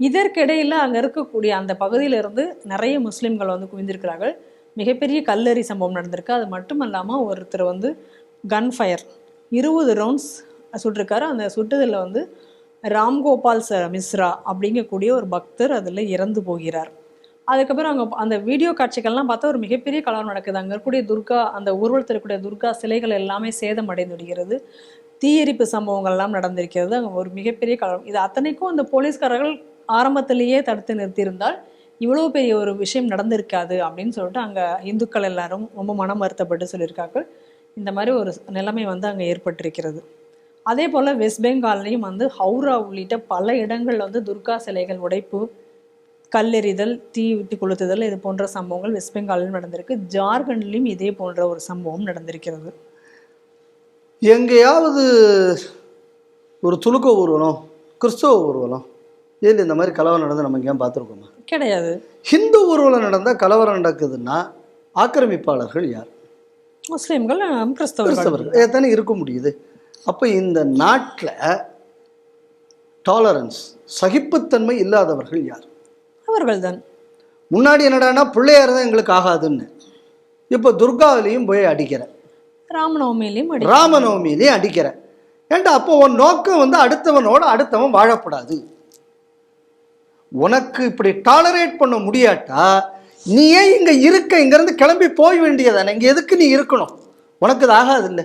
இதற்கிடையில் அங்கே இருக்கக்கூடிய அந்த பகுதியிலிருந்து நிறைய முஸ்லீம்கள் குவிந்திருக்கிறார்கள். மிகப்பெரிய கல்லெறி சம்பவம் நடந்திருக்கு. அது மட்டும் இல்லாமல் ஒருத்தர் கன் ஃபயர் 20 ரவுண்ட்ஸ் சுட்டிருக்காரு. அந்த சுட்டுதலில் ராம்கோபால் மிஸ்ரா அப்படிங்கக்கூடிய ஒரு பக்தர் அதில் இறந்து போகிறார். அதுக்கப்புறம் அங்கே அந்த வீடியோ காட்சிகள்லாம் பார்த்தா ஒரு மிகப்பெரிய கலவரம் நடக்குது. அங்கே இருக்கக்கூடிய துர்கா, அந்த ஊர்வலத்தில் இருக்கக்கூடிய துர்கா சிலைகள் எல்லாமே சேதமடைந்து விடுகிறது. தீயெரிப்பு சம்பவங்கள்லாம் நடந்திருக்கிறது. அங்கே ஒரு மிகப்பெரிய கலவரம். இது அத்தனைக்கும் அந்த போலீஸ்காரர்கள் ஆரம்பத்திலேயே தடுத்து நிறுத்தியிருந்தால் இவ்வளோ பெரிய ஒரு விஷயம் நடந்திருக்காது அப்படின்னு சொல்லிட்டு அங்கே இந்துக்கள் எல்லாரும் ரொம்ப மனம் வருத்தப்பட்டு சொல்லியிருக்கார்கள். இந்த மாதிரி ஒரு நிலைமை அங்கே ஏற்பட்டிருக்கிறது. அதே போல் வெஸ்ட் பெங்கால்லையும் ஹவுரா உள்ளிட்ட பல இடங்கள் துர்கா சிலைகள் உடைப்பு, கல்லெறிதல், தீ விட்டு கொளுத்துதல், இது போன்ற சம்பவங்கள் வெஸ்ட் பெங்காலிலும் நடந்திருக்கு. ஜார்க்கண்ட்லையும் இதே போன்ற ஒரு சம்பவம் நடந்திருக்கிறது. எங்கேயாவது ஒரு துலுக்க ஊர்வலம், கிறிஸ்தவ ஊர்வலம், ஏன் இந்த மாதிரி கலவரம் நடந்து நம்ம எங்கேயும் பார்த்துருக்கோமா? கிடையாது. ஹிந்து ஊர்வலம் நடந்தால் கலவரம் நடக்குதுன்னா ஆக்கிரமிப்பாளர்கள் யார்? முஸ்லீம்கள், கிறிஸ்தவர்கள் தானே இருக்க முடியுது. அப்போ இந்த நாட்டில் டாலரன்ஸ், சகிப்புத்தன்மை இல்லாதவர்கள் யார்? அவர்கள் தான். முன்னாடி என்னடானா பிள்ளையார் தான் எங்களுக்கு ஆகாதுன்னு, இப்போ துர்காவிலையும் போய் அடிக்கிற, ராமநவமியிலையும் அடிக்கிற. ஏன்டா அப்போ உன் நோக்கம் அடுத்தவனோட அடுத்தவன் வாழக்கூடாது. உனக்கு இப்படி டாலரேட் பண்ண முடியாட்டா நீ ஏன் இங்கே இருக்க? இங்கேருந்து கிளம்பி போய் வேண்டியதானே. இங்கே எதுக்கு நீ இருக்கணும்? உனக்கு இது ஆகாது இல்லை.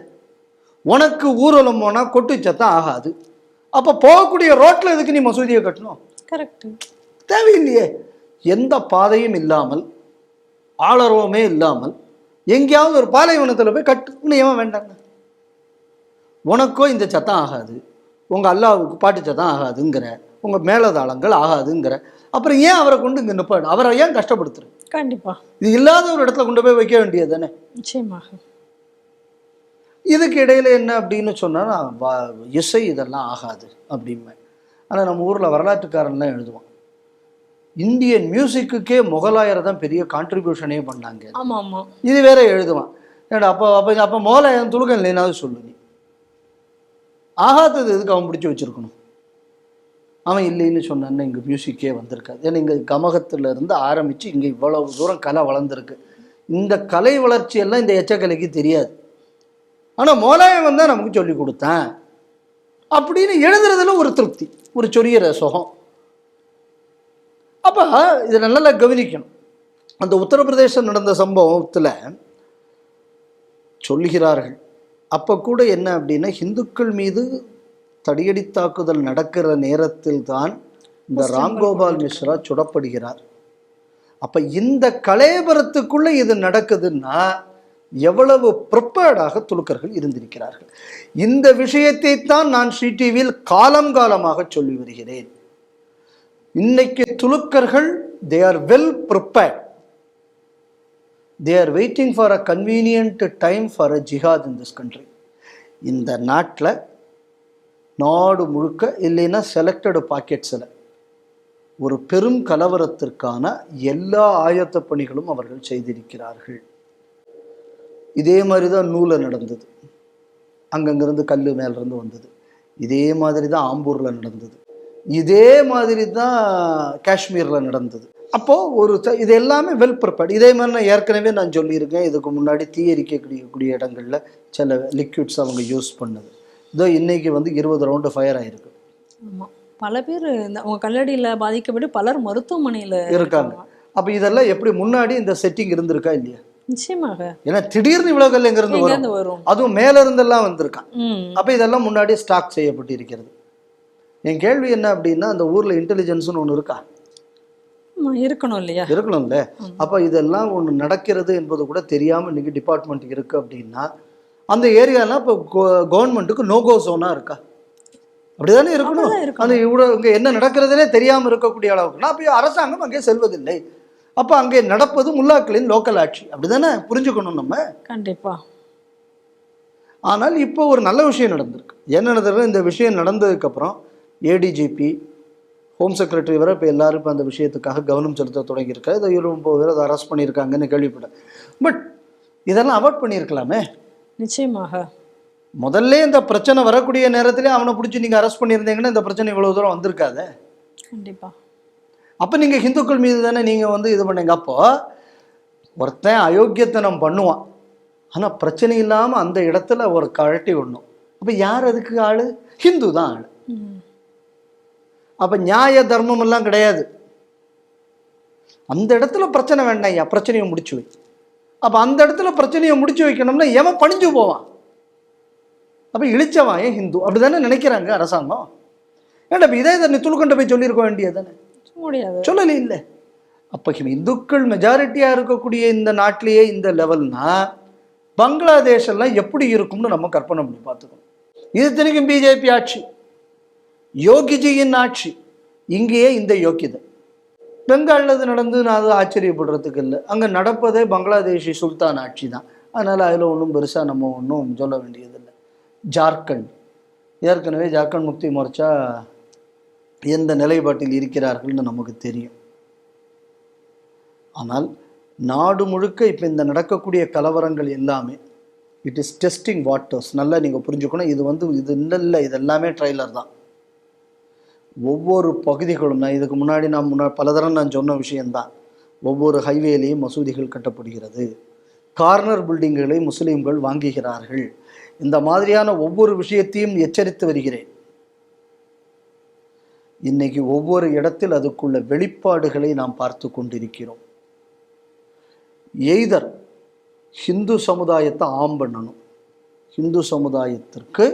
உனக்கு ஊர்வலம் போனால் கொட்டு சத்தம் ஆகாது. அப்போ போகக்கூடிய ரோட்டில் எதுக்கு நீ மசூதியை கட்டணும்? கரெக்ட், தேவையில்லையே. எந்த பாதையும் இல்லாமல், ஆளரவமே இல்லாமல் எங்கேயாவது ஒரு பாலைவனத்தில் போய் கட்டுன்னு ஏன் வேண்டாங்க? உனக்கோ இந்த சத்தம் ஆகாது, உங்கள் அல்லாவுக்கு பாட்டு சத்தம் ஆகாதுங்கிற, உங்கள் மேலதாளங்கள் ஆகாதுங்கிற, அப்புறம் ஏன் அவரை கொண்டு இங்கே நிப்பாடு? அவரை ஏன் கஷ்டப்படுத்துரு? கண்டிப்பாக இது இல்லாத ஒரு இடத்துல கொண்டு போய் வைக்க வேண்டியது தானே. நிச்சயமாக. இதுக்கு இடையில என்ன அப்படின்னு சொன்னால் இசை இதெல்லாம் ஆகாது அப்படிமே. ஆனால் நம்ம ஊரில் வரலாற்றுக்காரன்லாம் எழுதுவான், இந்தியன் மியூசிக்குக்கே முகலாயரை தான் பெரிய கான்ட்ரிபியூஷனே பண்ணாங்க. ஆமாம் ஆமாம், இது வேற எழுதுவான். ஏன்னா அப்போ அப்போ அப்போ முகலாயன் துலுக்கம் இல்லைனாவது சொல்லு. நீ ஆகாதது எதுக்கு அவன் பிடிச்சி வச்சுருக்கணும்? அவன் இல்லைன்னு சொன்னான்னு இங்கே மியூசிக்கே வந்திருக்காது. ஏன்னா இங்கே கமகத்தில் இருந்து ஆரம்பித்து இங்கே இவ்வளவு தூரம் கலை வளர்ந்துருக்கு. இந்த கலை வளர்ச்சியெல்லாம் இந்த எச்சக்கலைக்கு தெரியாது. ஆனால் மோலாயம் வந்தால் நமக்கு சொல்லி கொடுத்தேன் அப்படின்னு எழுதுறதுல ஒரு திருப்தி, ஒரு சொறியிற சுகம். அப்போ இதை நல்லா கவனிக்கணும். அந்த உத்தரப்பிரதேசம் நடந்த சம்பவத்தில் சொல்லுகிறார்கள், அப்போ கூட என்ன அப்படின்னா, இந்துக்கள் மீது தடியடி தாக்குதல் நடக்கிற நேரத்தில் தான் இந்த ராம்கோபால் மிஸ்ரா சுடப்படுகிறார். அப்போ இந்த கலேபரத்துக்குள்ளே இது நடக்குதுன்னா எவ்வளவு ப்ரிப்பேர்டாக துலுக்கர்கள் இருந்திருக்கிறார்கள். இந்த விஷயத்தை தான் நான் ஸ்ரீ டிவியில் காலம் காலமாக சொல்லி வருகிறேன். இன்னைக்கு துலுக்கர்கள் they are well prepared. They are waiting for a convenient time for a jihad in this country. இந்த நாட்டில் நாடு முழுக்க இல்லைன்னா செலக்டடு பாக்கெட்ஸில் ஒரு பெரும் கலவரத்திற்கான எல்லா ஆயத்த பணிகளும் அவர்கள் செய்திருக்கிறார்கள். இதே மாதிரி தான் நூலை நடந்தது, அங்கங்கிருந்து கல் மேலிருந்து வந்தது. இதே மாதிரி தான் ஆம்பூரில் நடந்தது. இதே மாதிரி தான் காஷ்மீரில் நடந்தது. அப்போது ஒரு இது எல்லாமே வெல் ப்ரிப்பேர்ட். இதே மாதிரி நான் ஏற்கனவே நான் சொல்லியிருக்கேன், இதுக்கு முன்னாடி தீயரிக்கக்கூடிய இடங்களில் சில லிக்விட்ஸ் அவங்க யூஸ் பண்ணது. இதோ இன்னைக்கு வந்து 20 ரவுண்டு ஃபயர் ஆகிருக்கு. ஆமாம், பல பேர் இந்த அவங்க கல்லடியில் பாதிக்கப்பட்டு பலர் மருத்துவமனையில் இருக்காங்க. அப்போ இதெல்லாம் எப்படி முன்னாடி இந்த செட்டிங் இருந்திருக்கா இல்லையா? நிச்சயமாக. ஏன்னா திடீர்னு இவ்வளோ கல் எங்கேருந்து வரும், அதுவும் மேல இருந்தெல்லாம் வந்திருக்கான். அப்போ இதெல்லாம் முன்னாடி ஸ்டாக் செய்யப்பட்டு இருக்கிறது. என் கேள்வி என்ன அப்படின்னா, அந்த ஊரில் இன்டெலிஜென்ஸ்னு ஒன்று இருக்கா? இருக்கணும் இல்லையா? இருக்கணும்ல. அப்போ இதெல்லாம் ஒன்று நடக்கிறது என்பது கூட தெரியாமல் இன்னைக்கு டிபார்ட்மெண்ட் இருக்குது அப்படின்னா, அந்த ஏரியாலாம் இப்போ கவர்மெண்ட்டுக்கு நோகோ ஜோனாக இருக்கா? அப்படிதானே இருக்கணும். அந்த இவ்வளோ இங்கே என்ன நடக்கிறதுனே தெரியாமல் இருக்கக்கூடிய அளவுக்குன்னா அப்போ அரசாங்கம் அங்கே செல்வதில்லை. அப்போ அங்கே நடப்பது முல்லாக்களின் லோக்கல் ஆட்சி. அப்படிதானே புரிஞ்சுக்கணும் நம்ம. கண்டிப்பா. ஆனால் இப்போ ஒரு நல்ல விஷயம் நடந்திருக்கு. என்ன நடந்தது? இந்த விஷயம் நடந்ததுக்கப்புறம் ஏடிஜிபி, ஹோம் செக்ரட்டரி வரை இப்போ எல்லாரும் இப்போ அந்த விஷயத்துக்காக கவனம் செலுத்த தொடங்கியிருக்காரு. இதை 29 பேர் அதை அரெஸ்ட் பண்ணியிருக்காங்கன்னு கேள்விப்பட்டேன். பட் இதெல்லாம் அவாய்ட் பண்ணியிருக்கலாமே. நிச்சயமாக. முதல்ல இந்த பிரச்சனை வரக்கூடிய நேரத்திலே அவனை பிடிச்சி நீங்கள் அரெஸ்ட் பண்ணியிருந்தீங்கன்னா இந்த பிரச்சனை இவ்வளோ தூரம் வந்திருக்காது. கண்டிப்பா. அப்போ நீங்கள் ஹிந்துக்கள் மீது தானே நீங்கள் வந்து இது பண்ணீங்க. அப்போ ஒருத்தன் அயோக்கியத்தனம் பண்ணுவான், ஆனால் பிரச்சனை இல்லாமல் அந்த இடத்துல ஒரு கழட்டி விடணும். அப்போ யார் அதுக்கு ஆள்? ஹிந்து தான் ஆள். அப்போ நியாய தர்மம் எல்லாம் கிடையாது. அந்த இடத்துல பிரச்சனை வேண்டாம், ஐயா பிரச்சனையை முடிச்சு வை. அப்போ அந்த இடத்துல பிரச்சனையை முடிச்சு வைக்கணும்னா எவன் பணிஞ்சு போவான்? அப்போ இழிச்சவான் ஏன் ஹிந்து அப்படி தானே நினைக்கிறாங்க அரசாங்கம். ஏன்டா இப்போ இதே நீ துளுக்கண்ட போய் சொல்லியிருக்க வேண்டியது தானே? முடியாது, சொல்லலை. இல்லை. அப்போ இந்துக்கள் மெஜாரிட்டியாக இருக்கக்கூடிய இந்த நாட்டிலேயே இந்த லெவல்னா பங்களாதேஷ் எல்லாம் எப்படி இருக்கும்னு நம்ம கற்பனை பண்ணி பார்த்துக்கணும். இது தினைக்கும் பிஜேபி ஆட்சி, யோகிஜியின் ஆட்சி. இங்கேயே இந்த யோக்கியதை. பெங்காலில் அது நடந்து நான் அது ஆச்சரியப்படுறதுக்கு இல்லை. அங்கே நடப்பதே பங்களாதேஷி சுல்தான் ஆட்சி தான். அதனால் அதில் ஒன்றும் பெருசாக நம்ம ஒன்றும் சொல்ல வேண்டியதில்லை. ஜார்க்கண்ட், ஏற்கனவே ஜார்க்கண்ட் முக்தி மோர்ச்சா எந்த நிலைப்பாட்டில் இருக்கிறார்கள்னு நமக்கு தெரியும். ஆனால் நாடு முழுக்க இப்போ இந்த நடக்கக்கூடிய கலவரங்கள் எல்லாமே இட் இஸ் டெஸ்டிங் வாட்டர்ஸ். நல்லா நீங்கள் புரிஞ்சுக்கணும். இது இல்லை, இது எல்லாமே ட்ரைலர் தான். ஒவ்வொரு பகுதிகளும் நான் இதுக்கு முன்னாடி பல தடவை நான் சொன்ன விஷயந்தான். ஒவ்வொரு ஹைவேலையும் மசூதிகள் கட்டப்படுகிறது, கார்னர் பில்டிங்குகளை முஸ்லீம்கள் வாங்குகிறார்கள். இந்த மாதிரியான ஒவ்வொரு விஷயத்தையும் எச்சரித்து வருகிறேன். இன்னைக்கு ஒவ்வொரு இடத்தில் அதுக்குள்ள வெளிப்பாடுகளை நாம் பார்த்து கொண்டிருக்கிறோம். எய்தர் ஹிந்து சமுதாயத்தை ஆம் பண்ணணும், ஹிந்து சமுதாயத்திற்கு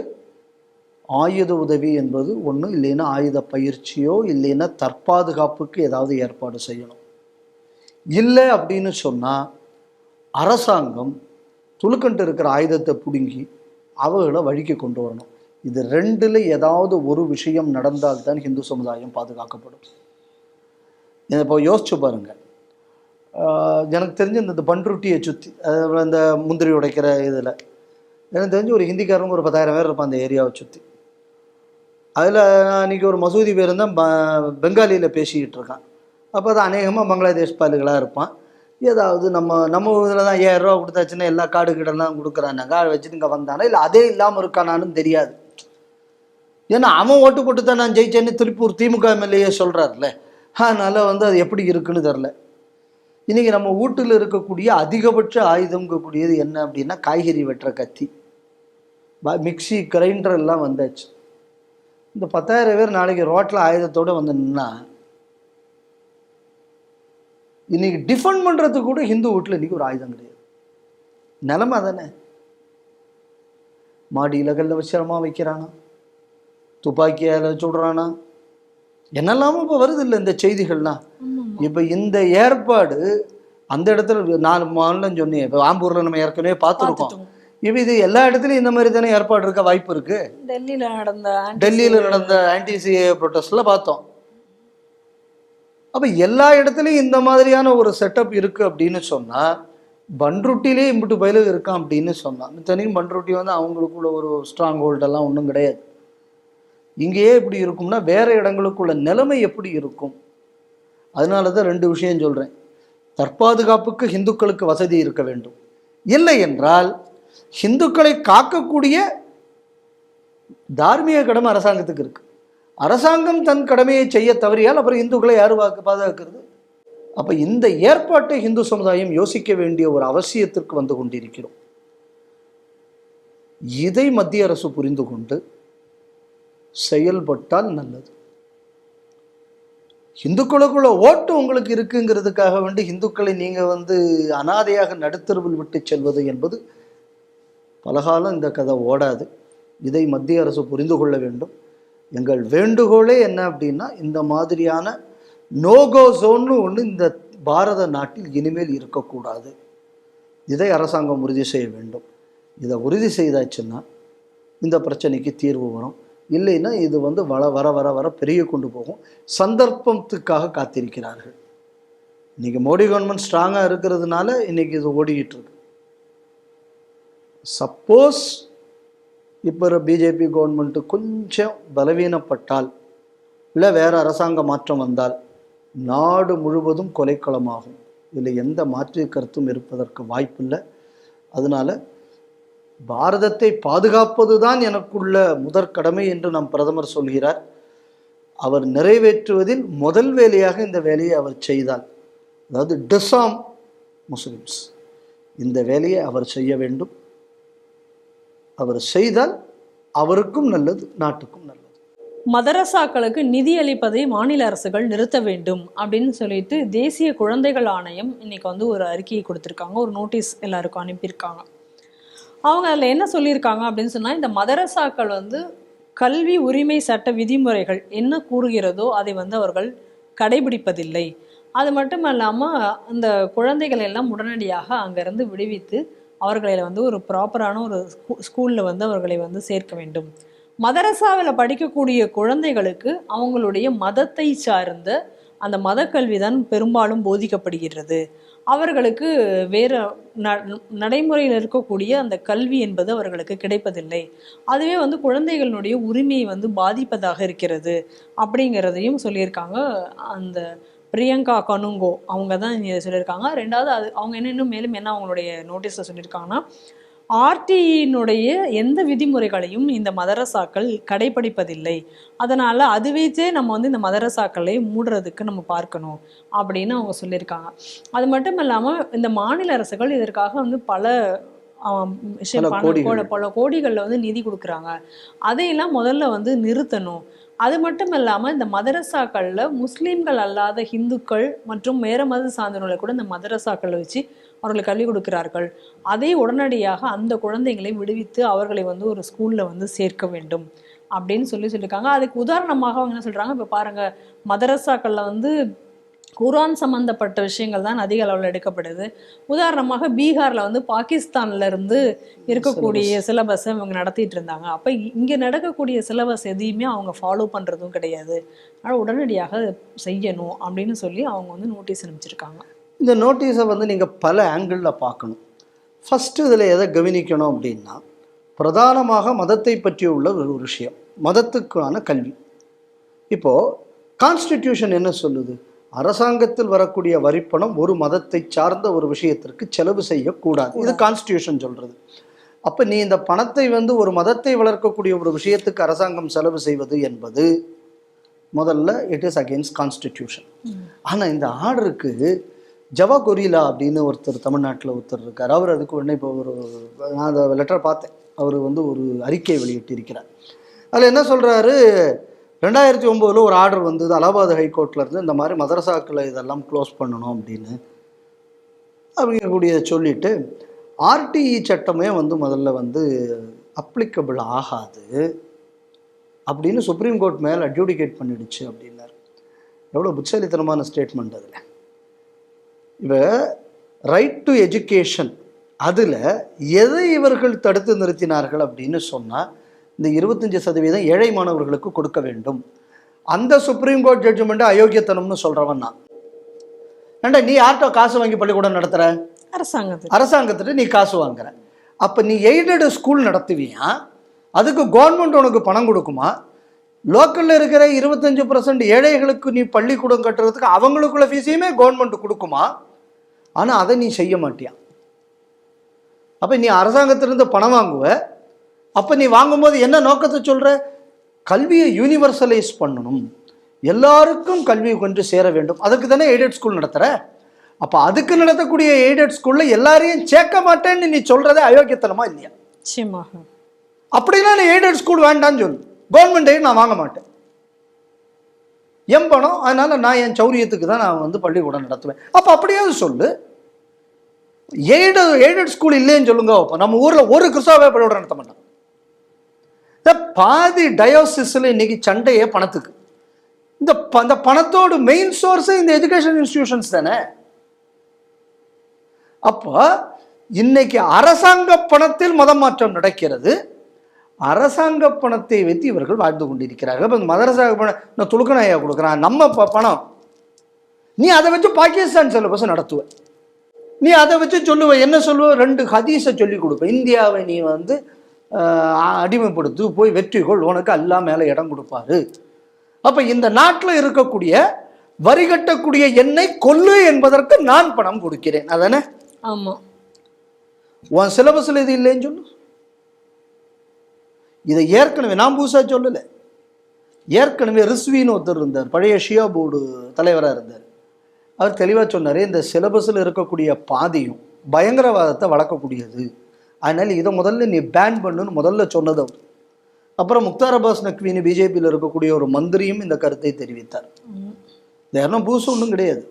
ஆயுத உதவி என்பது ஒன்று, இல்லைன்னா ஆயுத பயிற்சியோ இல்லைன்னா தற்பாதுகாப்புக்கு ஏதாவது ஏற்பாடு செய்யணும். இல்லை அப்படின்னு சொன்னால் அரசாங்கம் துளுக்கண்டு இருக்கிற ஆயுதத்தை பிடுங்கி அவர்களை வழிக்கு கொண்டு வரணும். இது ரெண்டில் ஏதாவது ஒரு விஷயம் நடந்தால்தான் ஹிந்து சமுதாயம் பாதுகாக்கப்படும். இப்போ யோசிச்சு பாருங்கள். எனக்கு தெரிஞ்சு இந்த பண்ருட்டியை சுற்றி அந்த முந்திரி உடைக்கிற இதில் எனக்கு தெரிஞ்சு ஒரு ஹிந்திக்காரங்க ஒரு 10,000 பேர் இருப்பான் அந்த ஏரியாவை சுற்றி. அதில் அன்றைக்கி ஒரு மசூதி பேர் தான் பெங்காலியில் பேசிக்கிட்டு இருக்கான். அப்போ அது அநேகமாக பங்களாதேஷ் பாலுகளாக இருப்பான். ஏதாவது நம்ம இதில் தான் 1000 ரூபா கொடுத்தாச்சுன்னா எல்லா காடு கிடலாம் கொடுக்குறானாங்க, அதை வச்சுட்டு இங்கே வந்தானா இல்லை அதே இல்லாமல் இருக்கானான்னு தெரியாது. ஏன்னா அவன் ஓட்டு போட்டு தான் நான் ஜெயிச்சேன்னு திருப்பூர் திமுக எம்எல்ஏ சொல்கிறார்ல. அதனால் அது எப்படி இருக்குன்னு தெரில. இன்றைக்கி நம்ம வீட்டில் இருக்கக்கூடிய அதிகபட்ச ஆயுதங்கக்கூடியது என்ன அப்படின்னா காய்கறி வெட்டுற கத்தி, மிக்சி, கிரைண்டர் எல்லாம் வந்தாச்சு. இந்த 10,000 பேர் நாளைக்கு ரோட்டில் ஆயுதத்தோடு வந்து நின்னா இன்னைக்கு டிஃபெண்ட் பண்ணுறதுக்கு கூட ஹிந்து வீட்டில் இன்றைக்கி ஒரு ஆயுதம் கிடையாது. நிலமை தானே. மாடியில் கல்ல வச்சிரமாக வைக்கிறானா, துப்பாக்கியால் சுடுறானா, என்னெல்லாமும் இப்போ வருது இல்லை இந்த செய்திகள்லாம். இப்போ இந்த ஏற்பாடு அந்த இடத்துல 4 மாநிலம் சொன்னேன். இப்போ ஆம்பூரில் நம்ம ஏற்கனவே பார்த்துருக்கோம். இப்போ இது எல்லா இடத்துலையும் இந்த மாதிரி தானே ஏற்பாடு இருக்க வாய்ப்பு இருக்கு. டெல்லியில் நடந்த ஆன்டி-சிஏ ப்ரொட்டஸ்ட்ல பார்த்தோம். அப்போ எல்லா இடத்துலையும் இந்த மாதிரியான ஒரு செட்டப் இருக்கு அப்படின்னு சொன்னால் பன்ருட்டிலே இம்பிட்டு பயிலுக்கு இருக்கான் அப்படின்னு சொன்னான். இத்தனைக்கும் பன்ருட்டி வந்து அவங்களுக்குள்ள ஒரு ஸ்ட்ராங் ஹோல்டெல்லாம் ஒன்றும் கிடையாது. இங்கேயே இப்படி இருக்கும்னா வேற இடங்களுக்குள்ள நிலைமை எப்படி இருக்கும்? அதனால தான் 2 விஷயம் சொல்கிறேன். தற்பாதுகாப்புக்கு இந்துக்களுக்கு வசதி இருக்க வேண்டும், இல்லை என்றால் இந்துக்களை காக்கக்கூடிய தார்மீக கடமை அரசாங்கத்துக்கு இருக்கு. அரசாங்கம் தன் கடமையை செய்ய தவறியால் அப்புறம் இந்துக்களை யாரு பாதுகாக்கிறது? அப்போ இந்த ஏற்பாட்டை இந்து சமுதாயம் யோசிக்க வேண்டிய ஒரு அவசியத்திற்கு வந்து கொண்டிருக்கிறோம். இதை மத்திய அரசு புரிந்து கொண்டு செயல்பட்டால் நல்லது. இந்துக்களுக்குள்ள ஓட்டு உங்களுக்கு இருக்குங்கிறதுக்காக வேண்டி இந்துக்களை நீங்கள் வந்து அனாதையாக நடுத்தருவில் விட்டு செல்வது என்பது பலகாலம் இந்த கதை ஓடாது. இதை மத்திய அரசு புரிந்து கொள்ள வேண்டும். எங்கள் வேண்டுகோளே என்ன அப்படின்னா, இந்த மாதிரியான நோகோ ஜோன்னு ஒன்று இந்த பாரத நாட்டில் இனிமேல் இருக்கக்கூடாது. இதை அரசாங்கம் உறுதி செய்ய வேண்டும். இதை உறுதி செய்தாச்சுன்னா இந்த பிரச்சனைக்கு தீர்வு வரும். இல்லைன்னா இது வந்து வர வர வர பெரிய கொண்டு போகும். சந்தர்ப்பத்துக்காக காத்திருக்கிறார்கள். இன்னைக்கு மோடி கவர்மெண்ட் ஸ்ட்ராங்காக இருக்கிறதுனால இன்னைக்கு இது ஓடிக்கிட்டு இருக்கு. சப்போஸ் இப்போ பிஜேபி கவர்மெண்ட்டு கொஞ்சம் பலவீனப்பட்டால், இல்லை வேற அரசாங்க மாற்றம் வந்தால் நாடு முழுவதும் கொலைக்களமாகும். இதில் எந்த மாற்று கருத்தும் இருப்பதற்கு வாய்ப்பில்லை. அதனால பாரதத்தை பாதுகாப்பது தான் எனக்குள்ள முதற்கடமை என்று நம் பிரதமர் சொல்கிறார். அவர் நிறைவேற்றுவதில் முதல் வேலையாக இந்த வேலையை அவர் செய்தால், அதாவது டிசாம் முஸ்லிம்ஸ், இந்த வேலையை அவர் செய்ய வேண்டும். அவர் செய்தால் அவருக்கும் நல்லது, நாட்டுக்கும் நல்லது. மதரசாக்களுக்கு நிதி அளிப்பதை மாநில அரசுகள் நிறுத்த வேண்டும் அப்படின்னு சொல்லிட்டு தேசிய குழந்தைகள் ஆணையம் இன்னைக்கு வந்து ஒரு அறிக்கையை கொடுத்துருக்காங்க, ஒரு நோட்டீஸ் எல்லாருக்கும் அனுப்பியிருக்காங்க. அவங்க அதில் என்ன சொல்லியிருக்காங்க அப்படின்னு சொன்னால், இந்த மதரசாக்கள் வந்து கல்வி உரிமை சட்ட விதிமுறைகள் என்ன கூறுகிறதோ அதை வந்து அவர்கள் கடைபிடிப்பதில்லை. அது மட்டும் இல்லாமல் அந்த குழந்தைகள் எல்லாம் உடனடியாக அங்கேருந்து விடுவித்து அவர்களை வந்து ஒரு ப்ராப்பரான ஒரு ஸ்கூலில் வந்து அவர்களை வந்து சேர்க்க வேண்டும். மதரசாவில் படிக்கக்கூடிய குழந்தைகளுக்கு அவங்களுடைய மதத்தை சார்ந்த அந்த மதக்கல்வி தான் பெரும்பாலும் போதிக்கப்படுகிறது. அவர்களுக்கு வேறு நடைமுறையில் இருக்கக்கூடிய அந்த கல்வி என்பது அவர்களுக்கு கிடைப்பதில்லை. அதுவே வந்து குழந்தைகளுடைய உரிமையை வந்து பாதிப்பதாக இருக்கிறது அப்படிங்கிறதையும் சொல்லியிருக்காங்க. அந்த பிரியங்கா கனுங்கோ அவங்க தான் இதை சொல்லியிருக்காங்க. ரெண்டாவது அவங்க இன்னும் மேலும் என்ன அவங்களுடைய நோட்டீஸில் சொல்லியிருக்காங்கன்னா, ஆர்டியினுடைய எந்த விதிமுறைகளையும் இந்த மதரசாக்கள் கடைபிடிப்பதில்லை. அதனால் அது வைத்தே நம்ம வந்து இந்த மதரசாக்களை மூடுறதுக்கு நம்ம பார்க்கணும் அப்படின்னு அவங்க சொல்லியிருக்காங்க. அது மட்டும் இல்லாமல் இந்த மாநில அரசுகள் இதற்காக வந்து பல பல கோடிகளில் வந்து நிதி கொடுக்குறாங்க. அதையெல்லாம் முதல்ல வந்து நிறுத்தணும். அது மட்டும் இல்லாமல் இந்த மதரசாக்களில் முஸ்லீம்கள் அல்லாத ஹிந்துக்கள் மற்றும் வேற மத சார்ந்தவர்களை கூட இந்த மதரசாக்களை வச்சு அவர்களுக்கு கல்வி கொடுக்கிறார்கள். அதை உடனடியாக அந்த குழந்தைகளை விடுவித்து அவர்களை வந்து ஒரு ஸ்கூலில் வந்து சேர்க்க வேண்டும் அப்படின்னு சொல்லியிருக்காங்க. அதுக்கு உதாரணமாக அவங்க என்ன சொல்கிறாங்க, இப்போ பாருங்கள், மதரசாக்களில் வந்து குரான் சம்மந்தப்பட்ட விஷயங்கள் தான் அதிக அளவில் எடுக்கப்படுது. உதாரணமாக பீகாரில் வந்து பாகிஸ்தான்ல இருந்து இருக்கக்கூடிய சிலபஸை இவங்க நடத்திட்டு இருந்தாங்க. அப்போ இங்கே நடக்கக்கூடிய சிலபஸ் எதையுமே அவங்க ஃபாலோ பண்ணுறதும் கிடையாது. ஆனால் உடனடியாக செய்யணும் அப்படின்னு சொல்லி அவங்க வந்து நோட்டீஸ் அனுப்பிச்சிருக்காங்க. இந்த நோட்டீஸை வந்து நீங்கள் பல ஆங்கிளில் பார்க்கணும். ஃபஸ்ட்டு இதில் எதை கவனிக்கணும் அப்படின்னா, பிரதானமாக மதத்தை பற்றி உள்ள ஒரு விஷயம், மதத்துக்கான கல்வி. இப்போது கான்ஸ்டிடியூஷன் என்ன சொல்லுது? அரசாங்கத்தில் வரக்கூடிய வரிப்பணம் ஒரு மதத்தை சார்ந்த ஒரு விஷயத்திற்கு செலவு செய்யக்கூடாது. இது கான்ஸ்டிடியூஷன் சொல்கிறது. அப்போ நீ இந்த பணத்தை வந்து ஒரு மதத்தை வளர்க்கக்கூடிய ஒரு விஷயத்துக்கு அரசாங்கம் செலவு செய்வது என்பது முதல்ல இட் இஸ் அகெயின்ஸ்ட் கான்ஸ்டிடியூஷன். ஆனால் இந்த ஆர்டருக்கு ஜவா கொரிலா அப்படின்னு ஒருத்தர் தமிழ்நாட்டில் ஒருத்தர் இருக்கார். அவர் அதுக்கு உடனே இப்போ நான் அந்த லெட்டர் பார்த்தேன். அவர் வந்து ஒரு அறிக்கை வெளியிட்டிருக்கிறார். அதில் என்ன சொல்கிறாரு, 2009 ஒரு ஆர்டர் வந்தது அலகாபாத் ஹைகோர்ட்லேருந்து, இந்த மாதிரி மதரசாக்களை இதெல்லாம் க்ளோஸ் பண்ணணும் அப்படின்னு அவங்க கூடிய சொல்லிட்டு, ஆர்டிஇ சட்டமே வந்து முதல்ல வந்து அப்ளிகபிள் ஆகாது அப்படின்னு சுப்ரீம் கோர்ட் மேலே அட்ஜூடிகேட் பண்ணிடுச்சு அப்படின்னாரு. எவ்வளோ புட்சலித்தனமான ஸ்டேட்மெண்ட் அதில். இப்போ ரைட் டு எஜுகேஷன் அதில் எதை இவர்கள் தடுத்து நிறுத்தினார்கள் அப்படின்னு சொன்னால், இந்த 25% ஏழை மாணவர்களுக்கு கொடுக்க வேண்டும். அந்த சுப்ரீம் கோர்ட் ஜட்ஜ்மெண்ட்டு அயோக்கியத்தனம்னு சொல்கிறவன் நான். ஏண்டா நீ யார்கிட்ட காசு வாங்கி பள்ளிக்கூடம் நடத்துகிற? அரசாங்கத்திட்ட நீ காசு வாங்குற. அப்போ நீ எய்டட் ஸ்கூல் நடத்துவியா? அதுக்கு கவர்மெண்ட் உனக்கு பணம் கொடுக்குமா? லோக்கலில் இருக்கிற 25% ஏழைகளுக்கு நீ பள்ளிக்கூடம் கட்டுறதுக்கு அவங்களுக்குள்ள ஃபீஸையுமே கவர்மெண்ட் கொடுக்குமா? ஆனால் அதை நீ செய்ய மாட்டியா. அப்போ நீ அரசாங்கத்திலிருந்து பணம் வாங்குவ. அப்போ நீ வாங்கும்போது என்ன நோக்கத்தை சொல்கிற? கல்வியை யூனிவர்சலைஸ் பண்ணணும், எல்லாருக்கும் கல்வி கொண்டு சேர வேண்டும். அதுக்கு தானே எய்டட் ஸ்கூல் நடத்துகிற. அப்போ அதுக்கு நடத்தக்கூடிய எய்டட் ஸ்கூலில் எல்லாரையும் சேர்க்க மாட்டேன்னு நீ சொல்கிறதே அயோக்கியத்தனமா இல்லையா? அப்படின்னா நீ எய்டட் ஸ்கூல் வேண்டான்னு சொல்லு. கவர்மெண்ட் எய்ட் நான் வாங்க மாட்டேன், என் பணம், அதனால நான் என் சௌரியத்துக்கு தான் நான் வந்து பள்ளிக்கூடம் நடத்துவேன். அப்போ அப்படியாவது சொல்லு. எய்டட் ஸ்கூல் இல்லைன்னு சொல்லுங்க. அப்போ நம்ம ஊரில் ஒரு கிறிஸ்தவ பள்ளிக்கூடம் நடத்த மாட்டான். பாதி டயோசிஸ்ல இன்னைக்கு சண்டையே பணத்துக்கு. இந்த பணத்தோட மெயின் சோர்ஸ் இந்த எஜுகேஷன் இன்ஸ்டிடியூஷன்ஸ் தானே. அப்போ இன்னைக்கு அரசாங்க பணத்தில் மதம் மாற்றம் நடக்கிறது. அரசாங்க பணத்தை வைத்து இவர்கள் வாழ்ந்து கொண்டிருக்கிறார்கள். இப்போ மதரசா நான் துலுக்கணையா கொடுக்குறான் நம்ம பணம், நீ அதை வச்சு பாகிஸ்தான் சிலபஸ் நடத்துவ. நீ அதை வச்சு சொல்லுவ, என்ன சொல்லுவ? 2 ஹதீஸை சொல்லி கொடுப்ப. இந்தியாவை நீ வந்து அடிமைப்படுத்து, போய் வெற்றிகொள், உனக்கு அல்லா மேலே இடம் கொடுப்பாரு. அப்போ இந்த நாட்டில் இருக்கக்கூடிய வரி கட்டக்கூடிய என்னை கொல்லு என்பதற்கு நான் பணம் கொடுக்கிறேன், அதானே? ஆமாம். உன் சிலபஸில் இது இல்லைன்னு சொல்லு. இதை ஏற்கனவே நான் புதுசா சொல்லலை. ஏற்கனவே ரிஸ்வின்னு ஒருத்தர் இருந்தார், பழைய ஷியா போர்டு தலைவராக இருந்தார். அவர் தெளிவாக சொன்னார், இந்த சிலபஸில் இருக்கக்கூடிய பாதியும் பயங்கரவாதத்தை வளர்க்கக்கூடியது, அதனால் இதை முதல்ல நீ பேன் பண்ணுன்னு முதல்ல சொன்னது அவர். அப்புறம் முக்தார் அப்பாஸ் நக்வின்னு பிஜேபியில் இருக்கக்கூடிய ஒரு மந்திரியும் இந்த கருத்தை தெரிவித்தார். யாரும் புதுசு ஒன்றும் கிடையாது.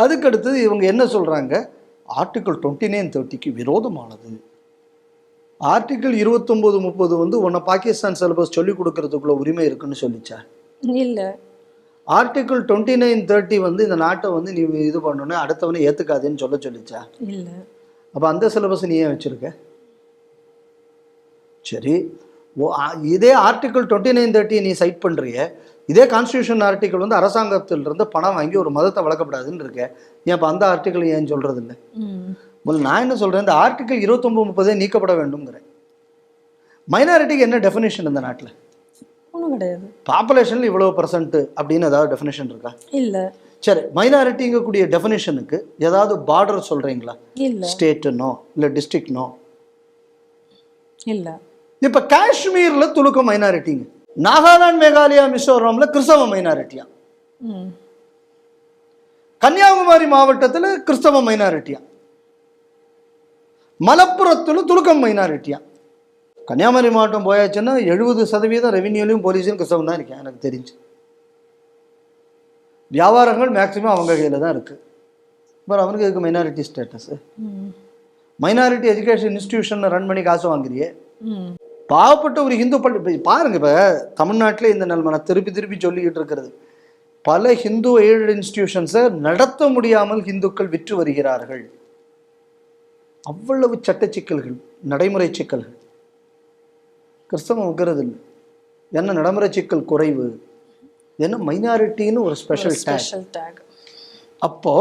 அதுக்கடுத்தது இவங்க என்ன சொல்கிறாங்க? ஆர்டிகிள் 29-30க்கு விரோதமானது. ஆர்டிகிள் 29-30 வந்து உன்னை பாகிஸ்தான் சிலபஸ் சொல்லிக் கொடுக்கறதுக்குள்ள உரிமை இருக்குன்னு சொல்லிச்சா? இல்லை. ஆர்டிகிள் 29-30 வந்து இந்த நாட்டை வந்து நீ இது பண்ணணுன்னு அடுத்தவனை ஏற்றுக்காதேன்னு சொல்லிச்சா? இல்லை. அப்போ அந்த சிலபஸ் நீ ஏன் வச்சிருக்க? சரி, இதே ஆர்டிகிள் 29-30 நீ சைட் பண்ணுறிய, இதே கான்ஸ்டியூஷன் ஆர்டிகிள் வந்து அரசாங்கத்திலிருந்து பணம் வாங்கி ஒரு மதத்தை வளர்க்கப்படாதுன்னு இருக்க, ஏன் இப்போ அந்த ஆர்டிகிள் ஏன் சொல்கிறது இல்லை? நான் என்ன சொல்கிறேன், இந்த ஆர்டிகிள் 29-30 நீக்கப்பட வேண்டும்ங்கிறேன். மைனாரிட்டிக்கு என்ன டெஃபினேஷன் இந்த நாட்டில்? ஒன்றும் கிடையாது. பாப்புலேஷனில் இவ்வளோ % அப்படின்னு ஏதாவது டெஃபினேஷன் இருக்கா? இல்லை. சரி, மைனாரிட்டிங்கக்கூடிய டெஃபினேஷனுக்கு ஏதாவது பார்டர் சொல்கிறீங்களா? இல்லை. ஸ்டேட்டுனோ இல்லை டிஸ்ட்ரிக்ட்னோ? இல்லை. இப்போ காஷ்மீரில் துலுக்க மைனாரிட்டிங்க, நாகாலாந்து, மேகாலயா, மிசோரம்ல கிறிஸ்தவ மைனாரிட்டியா, கன்னியாகுமரி மாவட்டத்தில் கிறிஸ்தவ மைனாரிட்டியா, மலப்புரத்தில் துலுக்கம் மைனாரிட்டியா. கன்னியாகுமரி மாவட்டம் போயாச்சுன்னா 70% ரெவென்யூலையும் போலீஸையும் கிறிஸ்தவம் தான் இருக்கேன் எனக்கு தெரிஞ்சு. வியாபாரங்கள் மேக்சிமம் அவங்க கையில் தான் இருக்குது. பட் அவனுக்கு இதுக்கு minority status. Minority education institution run பண்ணி காசு வாங்குறியே. பாவப்பட்ட ஒரு ஹிந்து பள்ளி பாருங்க. இப்போ தமிழ்நாட்டில் இந்த நிலைமை நான் திருப்பி சொல்லிக்கிட்டு இருக்கிறது, பல ஹிந்து எய்டட் இன்ஸ்டிடியூஷன்ஸை நடத்த முடியாமல் ஹிந்துக்கள் விற்று வருகிறார்கள். அவ்வளவு சட்ட சிக்கல்கள், நடைமுறை சிக்கல்கள். கிறிஸ்தவம் வைக்கிறது இல்லை, என்ன நடைமுறை சிக்கல் குறைவு, என்ன மைனாரிட்டின்னு ஒரு ஸ்பெஷல் டேக். அப்போ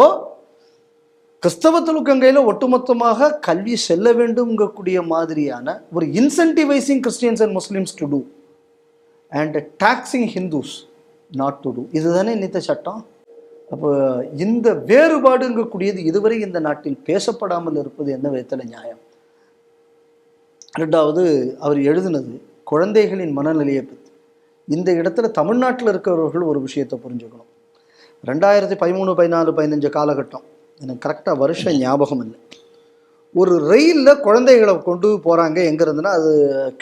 கிறிஸ்தவ துலுக்கங்கையில் ஒட்டுமொத்தமாக கல்வி செல்ல வேண்டும்ங்கக்கூடிய மாதிரியான ஒரு incentivising Christians and Muslims to do and taxing Hindus not to do, இதுதானே இன்னித்த சட்டம். அப்போ இந்த வேறுபாடுங்கக்கூடியது இதுவரை இந்த நாட்டில் பேசப்படாமல் இருப்பது என்ன விதத்தில் நியாயம்? ரெண்டாவது, அவர் எழுதினது குழந்தைகளின் மனநிலையை பற்றி. இந்த இடத்துல தமிழ்நாட்டில் இருக்கிறவர்கள் ஒரு விஷயத்தை புரிஞ்சுக்கணும். 2013, 14, 15 காலகட்டம், எனக்கு கரெக்டாக வருஷம் ஞாபகம் இல்லை, ஒரு ரயிலில் குழந்தைகளை கொண்டு போகிறாங்க. எங்கே இருந்துன்னா அது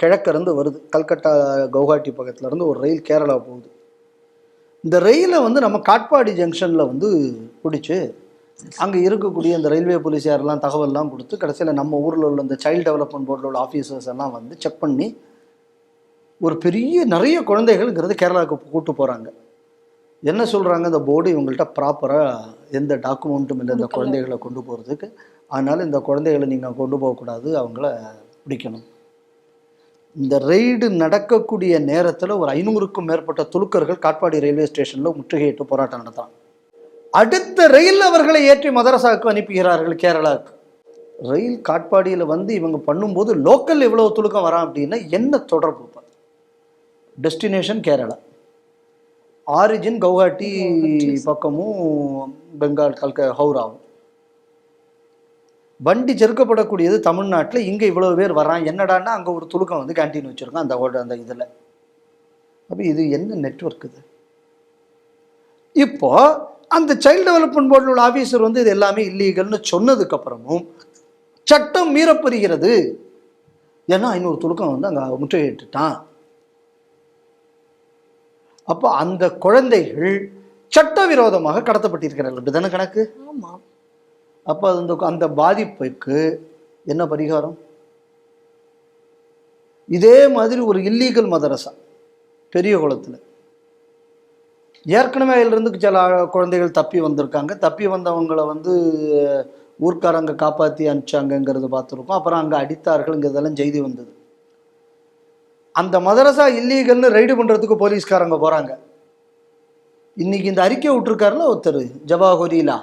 கிழக்கிருந்து வருது, கல்கட்டா கவுஹாட்டி பக்கத்துலேருந்து ஒரு ரயில் கேரளா போகுது. இந்த ரயிலை வந்து நம்ம காட்பாடி ஜங்ஷனில் வந்து பிடிச்சி அங்கே இருக்கக்கூடிய இந்த ரயில்வே போலீஸ் யாரெல்லாம் தகவல்லாம் கொடுத்து கடைசியில் நம்ம ஊரில் உள்ள இந்த சைல்டு டெவலப்மெண்ட் போர்டில் உள்ள ஆஃபீஸர்ஸ் எல்லாம் வந்து செக் பண்ணி ஒரு நிறைய குழந்தைகள்ங்கிறது கேரளாவுக்கு கூப்பிட்டு போகிறாங்க. என்ன சொல்கிறாங்க, இந்த போர்டு இவங்கள்ட்ட ப்ராப்பராக எந்த டாக்குமெண்ட்டும் இல்லை இந்த குழந்தைகளை கொண்டு போகிறதுக்கு, அதனால் இந்த குழந்தைகளை நீங்கள் கொண்டு போகக்கூடாது, அவங்கள பிடிக்கணும். இந்த ரெய்டு நடக்கக்கூடிய நேரத்தில் ஒரு 500க்கும் மேற்பட்ட துலுக்கர்கள் காட்பாடி ரயில்வே ஸ்டேஷனில் முற்றுகையிட்டு போராட்டம் நடத்தான். அடுத்த ரயில் அவர்களை ஏற்றி மதரசாவுக்கு அனுப்புகிறார்கள் கேரளாவுக்கு. ரயில் காட்பாடியில் வந்து இவங்க பண்ணும்போது லோக்கல் எவ்வளவு துலுக்கம் வரான் அப்படின்னா என்ன தொடர்பு? டெஸ்டினேஷன் கேரளா, ஆரிஜின் கவுஹாட்டி பக்கமும் பெங்கால் ஹவுராவும். வண்டி செருக்கப்படக்கூடியது தமிழ்நாட்டில். இங்கே இவ்வளோ பேர் வர்றான், என்னடான்னா அங்கே ஒரு துலுக்கம் வந்து கேன்டீன் வச்சுருக்கான் அந்த இதில். அப்போ இது என்ன நெட்வொர்க் இது? இப்போ அந்த சைல்டு டெவலப்மெண்ட் போர்டில் உள்ள ஆஃபீஸர் வந்து இது எல்லாமே இல்லீகல்னு சொன்னதுக்கப்புறமும் சட்டம் மீறப்படுகிறது. ஏன்னா 500 துலுக்கம் வந்து அங்கே முற்றுகையிட்டுட்டான். அப்போ அந்த குழந்தைகள் சட்டவிரோதமாக கடத்தப்பட்டிருக்கிறார்கள். அப்படிதானே கணக்கு? ஆமாம். அப்போ அந்த பாதிப்புக்கு என்ன பரிகாரம்? இதே மாதிரி ஒரு இல்லீகல் மதரசா பெரிய குளத்தில் ஏற்கனவே அதிலிருந்து சில குழந்தைகள் தப்பி வந்திருக்காங்க. தப்பி வந்தவங்களை வந்து ஊர்க்காரங்க காப்பாற்றி அனுப்பிச்சாங்கங்கிறது பார்த்துருக்கோம். அப்புறம் அங்கே அடித்தார்கள்ங்கிறதெல்லாம் செய்தி வந்தது. அந்த மதரசா இல்லீகல்னு ரைடு பண்ணுறதுக்கு போலீஸ்காரங்க போகிறாங்க. இன்னைக்கு இந்த அறிக்கை விட்டுருக்காருல ஒருத்தர் ஜவாஹரிலா,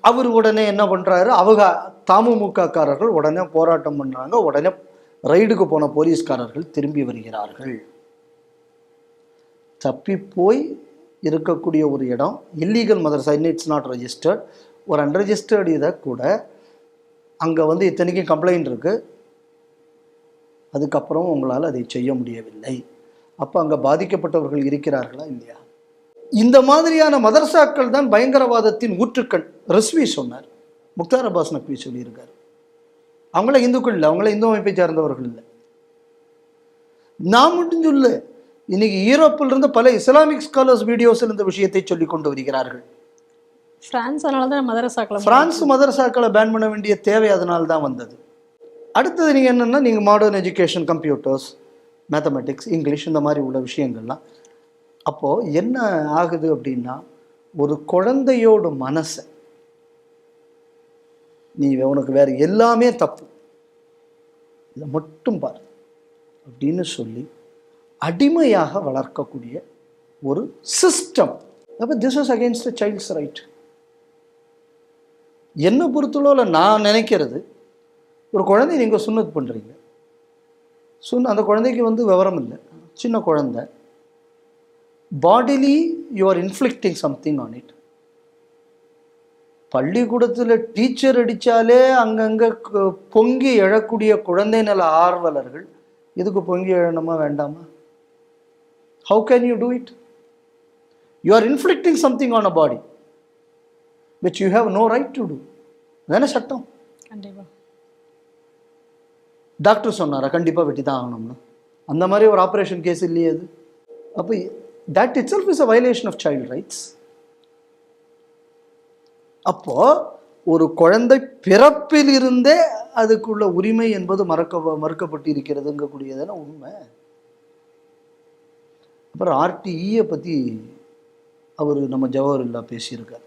அவர் உடனே என்ன பண்ணுறாரு, அவங்க தமுமுககாரர்கள் உடனே போராட்டம் பண்ணுறாங்க. உடனே ரைடுக்கு போன போலீஸ்காரர்கள் திரும்பி வருகிறார்கள். தப்பி போய் இருக்கக்கூடிய ஒரு இடம் illegal Madrasa, it's not registered. ஒரு அன்ரெஜிஸ்டர்டு இதை கூட அங்கே வந்து இத்தனைக்கும் கம்ப்ளைண்ட் இருக்குது. அதுக்கப்புறம் உங்களால் அதை செய்ய முடியவில்லை. அப்போ அங்கே பாதிக்கப்பட்டவர்கள் இருக்கிறார்களா இல்லையா? இந்த மாதிரியான மதரசாக்கள் தான் பயங்கரவாதத்தின் ஊற்றுக்கண். ரிஸ்வி சொன்னார், முக்தார் அப்பாஸ் நக்வி சொல்லியிருக்கார். அவங்கள இந்துக்கள் இல்லை, அவங்கள இந்து அமைப்பை சார்ந்தவர்கள் இல்லை. நான் மட்டும் சொல்ல, இன்னைக்கு யூரோப்பில் இருந்து பல இஸ்லாமிக் ஸ்காலர்ஸ் வீடியோஸில் இந்த விஷயத்தை சொல்லி கொண்டு வருகிறார்கள். பிரான்ஸ் மதரசாக்களை பேன் பண்ண வேண்டிய தேவை அதனால தான் வந்தது. அடுத்தது நீங்கள் என்னென்னா, நீங்கள் modern education, computers, mathematics, English, இந்த மாதிரி உள்ள விஷயங்கள்லாம். அப்போது என்ன ஆகுது அப்படின்னா, ஒரு குழந்தையோட மனசை நீ உனக்கு வேறு எல்லாமே தப்பு, இதை மட்டும் பாரு அப்படின்னு சொல்லி அடிமையாக வளர்க்கக்கூடிய ஒரு சிஸ்டம். அப்போ this is against the child's right. என்னை பொறுத்தளவில் நான் நினைக்கிறது, ஒரு குழந்தை நீங்கள் சுன்னத் பண்ணுறீங்க, அந்த குழந்தைக்கு வந்து விவரம் இல்லை, சின்ன குழந்தை, bodily you are inflicting something on it. பள்ளிக்கூடத்தில் டீச்சர் அடித்தாலே அங்கங்கே பொங்கி எழக்கூடிய குழந்தை நல ஆர்வலர்கள் இதுக்கு பொங்கி எழணுமா வேண்டாமா? How can you do it? You are inflicting something on a body which you have no right to do. தானே சட்டம்? கண்டிப்பாக. டாக்டர் சொன்னாரா கண்டிப்பாக வெட்டி தான் ஆகணும்னு? அந்த மாதிரி ஒரு ஆப்ரேஷன் கேஸ் இல்லையே அது. அப்போ that itself is a violation of child rights. அப்போது ஒரு குழந்தை பிறப்பில் இருந்தே அதுக்குள்ள உரிமை என்பது மறுக்கப்பட்டு இருக்கிறதுங்கக்கூடியதான உண்மை. அப்புறம் ஆர்டிஇயை பற்றி அவர் நம்ம ஜவஹர்லா பேசியிருக்கார்.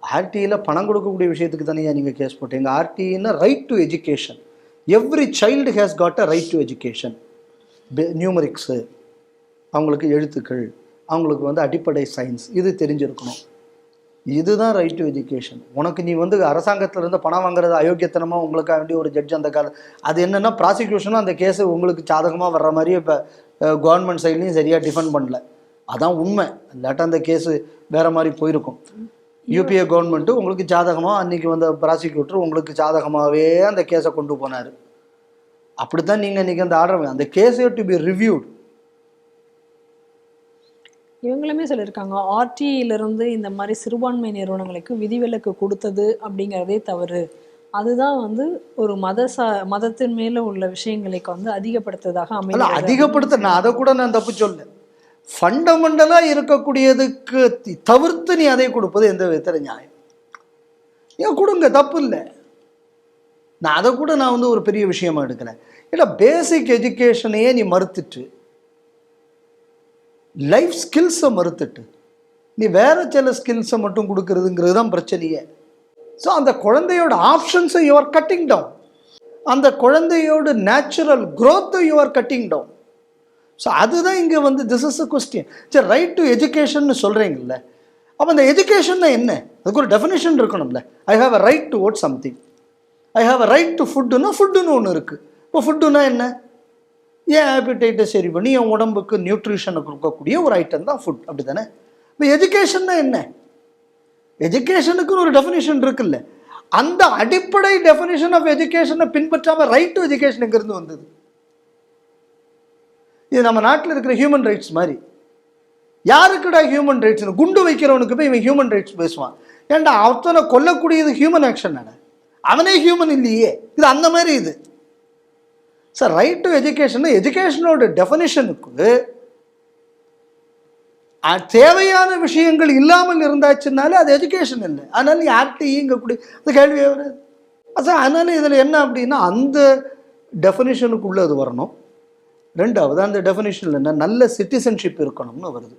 ஆர்டியில் பணம் கொடுக்கக்கூடிய விஷயத்துக்கு தானே நீங்கள் கேஸ் போட்டீங்க. ஆர்டின்னா right to education. Every child has got a right to education. Numerics, அவங்களுக்கு எழுத்துக்கள், அவங்களுக்கு வந்து அடிப்படை சயின்ஸ் இது தெரிஞ்சிருக்கணும். இதுதான் ரைட் டு எஜுகேஷன். உனக்கு நீ வந்து அரசாங்கத்திலேருந்து பணம் வாங்குறது அயோக்கியத்தனமாக உங்களுக்காக வேண்டிய ஒரு ஜட்ஜ் அந்த காலம் அது என்னென்னா ப்ராசிக்யூஷனும் அந்த கேஸு உங்களுக்கு சாதகமாக வர்ற மாதிரி இப்போ கவர்மெண்ட் சைட்லேயும் சரியாக டிஃபெண்ட் பண்ணல. அதான் உண்மை. இல்லாட்டா அந்த கேஸு வேறு மாதிரி போயிருக்கும். யூபிஏ கவர்மெண்ட்டு உங்களுக்கு சாதகமாக அன்றைக்கி வந்த ப்ராசிக்யூட்டர் உங்களுக்கு சாதகமாகவே அந்த கேஸை கொண்டு போனார். அப்படி தான் நீங்கள் இன்றைக்கி அந்த ஆர்டர் அந்த கேஸை டு பி ரிவ்யூட். இவங்களுமே சொல்லியிருக்காங்க, ஆர்டியிலிருந்து இந்த மாதிரி சிறுபான்மை நிறுவனங்களுக்கு விதிவிலக்கு கொடுத்தது அப்படிங்கிறதே தவறு. அதுதான் வந்து ஒரு மதத்தின் மேலே உள்ள விஷயங்களை வந்து அதிகப்படுத்துவதாக அமையல. அதிகப்படுத்த நான் அதை கூட நான் தப்பு சொல்ல. ஃபண்டமெண்டலாக இருக்கக்கூடியதுக்கு தவிர்த்து நீ அதை கொடுப்பது எந்த விதத்தில் நியாயம்? ஏன் கொடுங்க, தப்பு இல்லை. நான் அதை கூட நான் வந்து ஒரு பெரிய விஷயமா எடுக்கிறேன். ஏன்னா பேசிக் எஜுகேஷனையே நீ மறுத்துட்டு, லைஃப் ஸ்கில்ஸை மறுத்துட்டு நீ வேற சில ஸ்கில்ஸை மட்டும் கொடுக்கறதுங்கிறது தான் பிரச்சனையே. ஸோ அந்த குழந்தையோட ஆப்ஷன்ஸை யூ ஆர் கட்டிங் டவுன். அந்த குழந்தையோட நேச்சுரல் க்ரோத்தை you are cutting down. So அதுதான் இங்கே வந்து திஸ் இஸ் அ கொஸ்டின். சரி, ரைட் டு எஜுகேஷன் சொல்கிறீங்கல்ல, அப்போ அந்த எஜுகேஷன் என்ன? அதுக்கு ஒரு டெஃபினேஷன் இருக்கணும்ல. I have a right to vote something, I have a right to ஃபுட்டுன்னா ஃபுட்டுன்னு ஒன்று இருக்குது. இப்போ ஃபுட்டுன்னா என்ன? ஏன் ஆப்பிடைட்டை சரி பண்ணி என் உடம்புக்கு நியூட்ரிஷனை கொடுக்கக்கூடிய ஒரு ஐட்டம் தான் ஃபுட், அப்படி தானே? இப்போ எஜுகேஷன்னா என்ன? எஜுகேஷனுக்குன்னு ஒரு டெஃபினேஷன் இருக்குல்ல. அந்த அடிப்படை டெஃபினேஷன் ஆஃப் எஜுகேஷனை பின்பற்றாமல் ரைட் டு எஜுகேஷன் எங்கேருந்து வந்தது? இது நம்ம நாட்டில் இருக்கிற ஹியூமன் ரைட்ஸ் மாதிரி. யாருக்குடா ஹியூமன் ரைட்ஸ்? குண்டு வைக்கிறவனுக்கு போய் இவன் ஹியூமன் ரைட்ஸ் பேசுவான். ஏன்டா அவனை கொல்லக்கூடியது ஹியூமன் ஆக்ஷன் தானே, அவனே ஹியூமன் இல்லையே. இது அந்த மாதிரி இது சார். ரைட் டு எஜுகேஷன், எஜுகேஷனோட டெஃபினேஷனுக்கு தேவையான விஷயங்கள் இல்லாமல் இருந்தாச்சுனாலே அது எஜுகேஷன் இல்லை. அதனால யார்கிட்டையும் இங்கக்கூடிய அந்த கேள்வியே வராது. சார் அதனால இதில் என்ன அப்படின்னா அந்த டெஃபினேஷனுக்குள்ளே அது வரணும். ரெண்டாவது அந்த டெஃபினேஷனில் என்ன, நல்ல சிட்டிசன்ஷிப் இருக்கணும்னு வருது.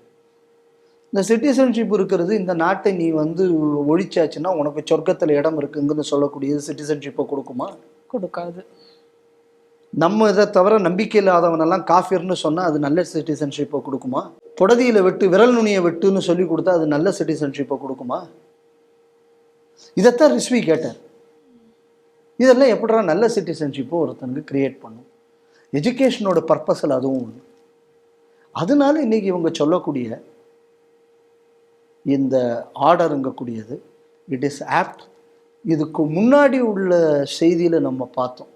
இந்த சிட்டிசன்ஷிப் இருக்கிறது, இந்த நாட்டை நீ வந்து ஒழிச்சாச்சுன்னா உனக்கு சொர்க்கத்தில் இடம் இருக்குங்கன்னு சொல்லக்கூடியது சிட்டிசன்ஷிப்பை கொடுக்குமா? கொடுக்காது. நம்ம இதை தவிர நம்பிக்கை இல்லாதவனெல்லாம் காஃபிர்னு சொன்னால் அது நல்ல சிட்டிசன்ஷிப்பை கொடுக்குமா? புடதியில் வெட்டு, விரல் நுனியை வெட்டுன்னு சொல்லி கொடுத்தா அது நல்ல சிட்டிசன்ஷிப்பை கொடுக்குமா? இதைத்தான் ரிஸ்வி கேட்டார். இதெல்லாம் எப்படா நல்ல சிட்டிசன்ஷிப்பை ஒருத்தனுக்கு கிரியேட் பண்ணும்? எஜுகேஷனோட பர்பஸில் அதுவும் ஒன்று. அதனால இன்னைக்கு இவங்க சொல்லக்கூடிய இந்த ஆர்டருங்கக்கூடியது இட் இஸ் ஆப்ட். இதுக்கு முன்னாடி உள்ள செய்தியில் நம்ம பார்த்தோம்,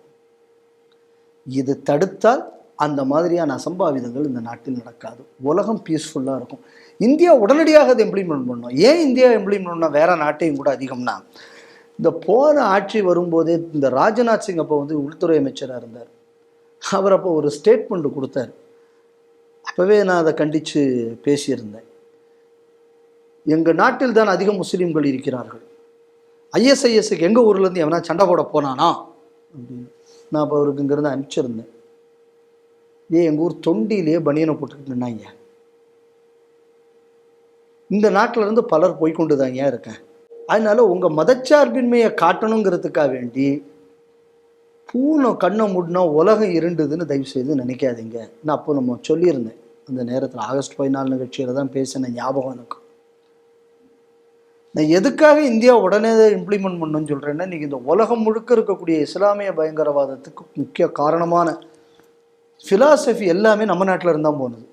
இது தடுத்தால் அந்த மாதிரியான அசம்பாவிதங்கள் இந்த நாட்டில் நடக்காது, உலகம் பீஸ்ஃபுல்லாக இருக்கும். இந்தியா உடனடியாக அதை இம்ப்ளிமெண்ட் பண்ணணும். ஏன் இந்தியா இம்ப்ளிமெண்ட் பண்ணால் வேற நாட்டையும் கூட அதிகம்னா, இந்த போன ஆட்சி வரும்போதே இந்த ராஜ்நாத் சிங் அப்போ வந்து உள்துறை அமைச்சராக இருந்தார். அவர் அப்போ ஒரு ஸ்டேட்மெண்ட் கொடுத்தார். அப்போவே நான் அதை கண்டித்து பேசியிருந்தேன். எங்கள் நாட்டில் தான் அதிக முஸ்லீம்கள் இருக்கிறார்கள், ஐஎஸ்ஐஎஸ்க்கு எங்கள் ஊர்லேருந்து எவனா சண்டை போட போனானா அப்படின்னு நான் அப்போ அவருக்கு இங்கேருந்து அனுப்பிச்சிருந்தேன். எங்கள் ஊர் தொண்டியிலேயே பனியனை போட்டுக்கிட்டு நின்னாங்க. இந்த நாட்டில் இருந்து பலர் போய்கொண்டு தாங்க இருக்கேன். அதனால உங்கள் மதச்சார்பின்மையை காட்டணுங்கிறதுக்காக வேண்டி பூனை கண்ணை மூடினா உலகம் இருண்டுதுன்னு தயவு செய்து நினைக்காதீங்க. நான் அப்போ நம்ம சொல்லியிருந்தேன் அந்த நேரத்தில், ஆகஸ்ட் 14 நிகழ்ச்சியில் தான் பேசினேன், ஞாபகம் எனக்கு. நான் எதுக்காக இந்தியா உடனே இம்ப்ளிமெண்ட் பண்ணணும்னு சொல்கிறேன்னா, இன்றைக்கி இந்த உலகம் முழுக்க இருக்கக்கூடிய இஸ்லாமிய பயங்கரவாதத்துக்கு முக்கிய காரணமான ஃபிலாசபி எல்லாமே நம்ம நாட்டில் இருந்தால் போனது.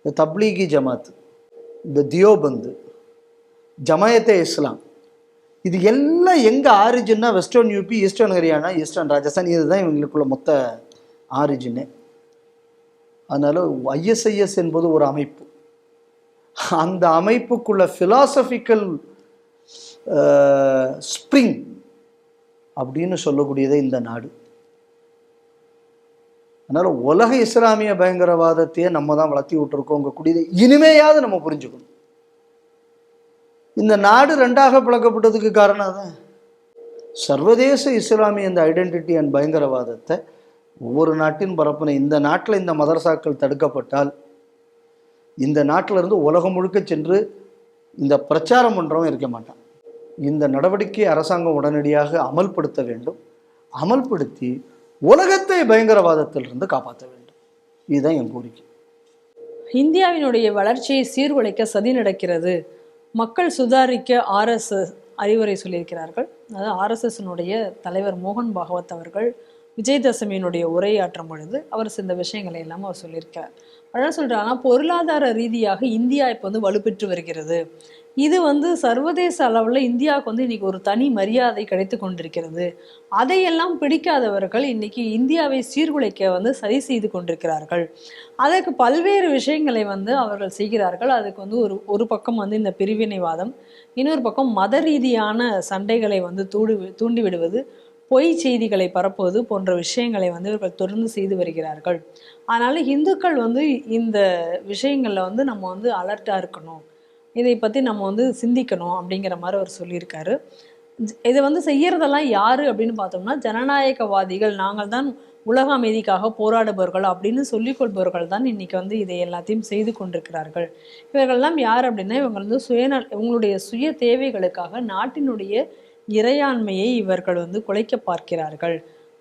இந்த தப்லீகி ஜமாத், இந்த தியோபந்து, ஜமாயத்தே இஸ்லாம், இது எல்லாம் எங்கே ஆரிஜின்னா western UP, eastern Haryana, eastern Rajasthan, இதுதான் இவங்களுக்குள்ள மொத்த ஆரிஜினே. அதனால் ஐஎஸ்ஐஎஸ் என்பது ஒரு அமைப்பு. அந்த அமைப்புக்குள்ள ஃபிலாசபிக்கல் ஸ்ப்ரிங் அப்படின்னு சொல்லக்கூடியதே இந்த நாடு. அதனால் உலக இஸ்லாமிய பயங்கரவாதத்தையே நம்ம தான் வளர்த்தி விட்டுருக்கோங்க கூடியது இனிமையாவது நம்ம புரிஞ்சுக்கணும். இந்த நாடு ரெண்டாக பிளக்கப்பட்டதுக்கு காரணம் தான் சர்வதேச இஸ்லாமிய இந்த ஐடென்டிட்டி அண்ட் பயங்கரவாதத்தை ஒவ்வொரு நாட்டின் பரப்புன. இந்த நாட்டில் இந்த மதரசாக்கள் தடுக்கப்பட்டால் இந்த நாட்டிலிருந்து உலகம் முழுக்க சென்று இந்த பிரச்சாரம் பண்ணுறவன் இருக்க மாட்டான். இந்த நடவடிக்கை அரசாங்கம் உடனடியாக அமல்படுத்த வேண்டும். அமல்படுத்தி உலகத்தை பயங்கரவாதத்திலிருந்து காப்பாற்ற வேண்டும். இதுதான் என் கோரிக்கை. இந்தியாவினுடைய வளர்ச்சியை சீர்குலைக்க சதி நடக்கிறது, மக்கள் சுதாரிக்க ஆர்எஸ்எஸ் அறிவுரை சொல்லியிருக்கிறார்கள். அதாவது ஆர்எஸ்எஸ்னுடைய தலைவர் மோகன் பாகவத் அவர்கள் விஜயதசமியினுடைய உரையாற்றும் பொழுது அவர் இந்த விஷயங்களை எல்லாம் அவர் சொல்லியிருக்கார். அதான் சொல்றாங்கன்னா, பொருளாதார ரீதியாக இந்தியா இப்போ வந்து வலுப்பெற்று வருகிறது. இது வந்து சர்வதேச அளவில் இந்தியாவுக்கு இன்னைக்கு ஒரு தனி மரியாதை கிடைத்து கொண்டிருக்கிறது. அதையெல்லாம் பிடிக்காதவர்கள் இன்னைக்கு இந்தியாவை சீர்குலைக்க சரி செய்து கொண்டிருக்கிறார்கள். அதற்கு பல்வேறு விஷயங்களை அவர்கள் செய்கிறார்கள். அதுக்கு ஒரு பக்கம் இந்த பிரிவினைவாதம், இன்னொரு பக்கம் மத ரீதியான சண்டைகளை தூண்டிவிடுவது, பொய் செய்திகளை பரப்புவது போன்ற விஷயங்களை இவர்கள் தொடர்ந்து செய்து வருகிறார்கள். அதனால இந்துக்கள் இந்த விஷயங்கள்ல நம்ம அலர்ட்டா இருக்கணும், இதை பற்றி நம்ம சிந்திக்கணும் அப்படிங்கிற மாதிரி அவர் சொல்லியிருக்காரு. இதை செய்யறதெல்லாம் யாரு அப்படின்னு பார்த்தோம்னா, ஜனநாயகவாதிகள், நாங்கள் தான் உலக அமைதிக்காக போராடுபவர்கள் அப்படின்னு சொல்லிக் கொள்பவர்கள் தான் இன்னைக்கு இதை எல்லாத்தையும் செய்து கொண்டிருக்கிறார்கள். இவர்கள்லாம் யார் அப்படின்னா, இவங்க இவங்களுடைய சுய தேவைகளுக்காக நாட்டினுடைய இறையாண்மையை இவர்கள் குலைக்க பார்க்கிறார்கள்.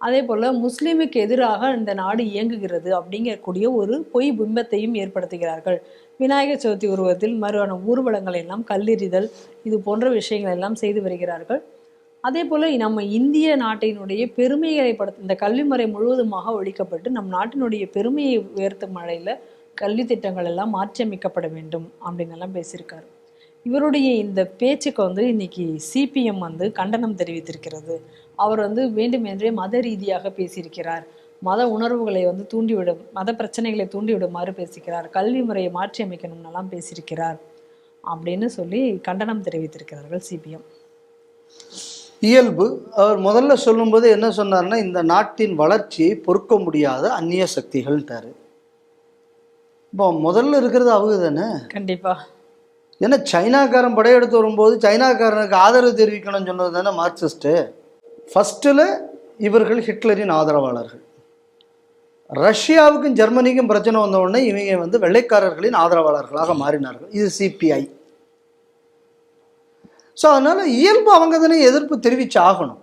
அதே போல் முஸ்லீமுக்கு எதிராக இந்த நாடு இயங்குகிறது அப்படிங்கக்கூடிய ஒரு பொய் பிம்பத்தையும் ஏற்படுத்துகிறார்கள். விநாயகர் சதுர்த்தி உருவத்தில் மறுவான ஊர்வலங்களை எல்லாம் கல்லெறிதல் இது போன்ற விஷயங்கள் எல்லாம் செய்து வருகிறார்கள். அதே போல் நம்ம இந்திய நாட்டினுடைய பெருமைகளை இந்த கல்வி முறை முழுவதுமாக ஒழிக்கப்பட்டு நம் நாட்டினுடைய பெருமையை உயர்த்தும் மழையில் கல்வி திட்டங்கள் எல்லாம் மாற்றியமைக்கப்பட வேண்டும் அப்படின்னு எல்லாம் பேசியிருக்காரு. இவருடைய இந்த பேச்சுக்கு இன்னைக்கு சிபிஎம் கண்டனம் தெரிவித்திருக்கிறது. அவர் வேண்டுமென்றே மத ரீதியாக பேசியிருக்கிறார், மத உணர்வுகளை தூண்டிவிடும், மத பிரச்சனைகளை தூண்டிவிடுமாறு பேசிக்கிறார், கல்வி முறையை மாற்றி அமைக்கணும்னெல்லாம் பேசியிருக்கிறார் அப்படின்னு சொல்லி கண்டனம் தெரிவித்திருக்கிறார்கள் சிபிஎம். இயல்பு அவர் முதல்ல சொல்லும்போது என்ன சொன்னார்னா, இந்த நாட்டின் வளர்ச்சியை பொறுக்க முடியாத அந்நிய சக்திகள்ட்டாரு. இப்போ முதல்ல இருக்கிறது அவங்க தானே. கண்டிப்பா. ஏன்னா சைனாக்காரன் படையெடுத்து வரும்போது சைனாக்காரனுக்கு ஆதரவு தெரிவிக்கணும்னு சொன்னது தானே மார்க்சிஸ்ட்டு. ஃபஸ்ட்டில் இவர்கள் ஹிட்லரின் ஆதரவாளர்கள். ரஷ்யாவுக்கும் ஜெர்மனிக்கும் பிரச்சனை வந்த உடனே இவங்க வெள்ளைக்காரர்களின் ஆதரவாளர்களாக மாறினார்கள். இது சிபிஐ. ஸோ அதனால் இயல்பு அவங்க தானே எதிர்ப்பு தெரிவித்து ஆகணும்.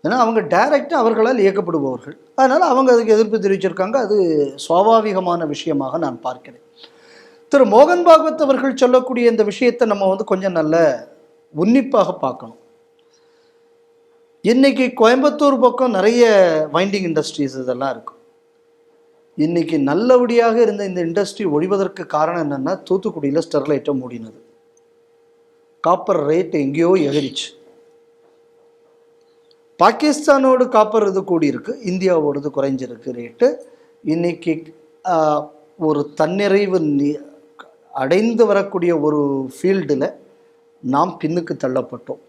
ஏன்னா அவங்க டைரக்டாக அவர்களால் இயக்கப்படுபவர்கள். அதனால் அவங்க அதுக்கு எதிர்ப்பு தெரிவிச்சிருக்காங்க. அது சுவாபாவிகமான விஷயமாக நான் பார்க்கிறேன். திரு மோகன் பாகவத் அவர்கள் சொல்லக்கூடிய இந்த விஷயத்தை நம்ம கொஞ்சம் நல்ல உன்னிப்பாக பார்க்கணும். இன்னைக்கு கோயம்புத்தூர் பக்கம் நிறைய வைண்டிங் இண்டஸ்ட்ரீஸ் இதெல்லாம் இருக்கும். இன்னைக்கு நல்லபடியாக இருந்த இந்த இண்டஸ்ட்ரி ஒழிவதற்கு காரணம் என்னென்னா, தூத்துக்குடியில் ஸ்டெர்லைட்டை மூடினது. காப்பர் ரேட் எங்கேயோ எகிரிச்சு. பாகிஸ்தானோடு காப்பர் இது கூடி இருக்கு, இந்தியாவோடது குறைஞ்சிருக்கு ரேட்டு. இன்னைக்கு ஒரு தன்னிறைவு அடைந்து வரக்கூடிய ஒரு ஃபீல்டில் நாம் பின்னுக்கு தள்ளப்பட்டோம்.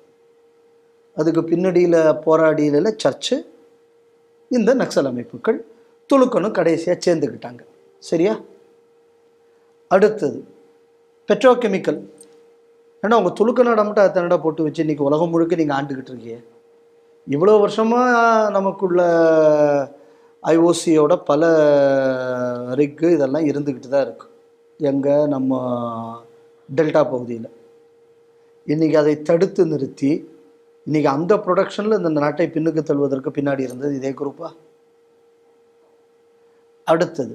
அதுக்கு பின்னடியில் போராடியில் சர்ச்சு, இந்த நக்சல் அமைப்புகள், துலுக்கணும் கடைசியாக சேர்ந்துக்கிட்டாங்க. சரியா? அடுத்தது பெட்ரோகெமிக்கல். ஏன்னா உங்கள் துலுக்கநாடை மட்டும் அத்தனடா போட்டு வச்சு இன்றைக்கி உலகம் முழுக்க நீங்கள் ஆண்டுக்கிட்டு இருக்கீங்க. இவ்வளோ வருஷமாக நமக்குள்ள ஐஓசியோட பல ரிக்கு இதெல்லாம் இருந்துக்கிட்டு தான் இருக்குது. எங்கே நம்ம டெல்டா பகுதியில். இன்றைக்கி அதை தடுத்து நிறுத்தி இன்றைக்கி அந்த ப்ரொடக்ஷனில் இந்த நாட்டை பின்னுக்கு தள்ளுவதற்கு பின்னாடி இருந்தது இதே குரூப்பா? அடுத்தது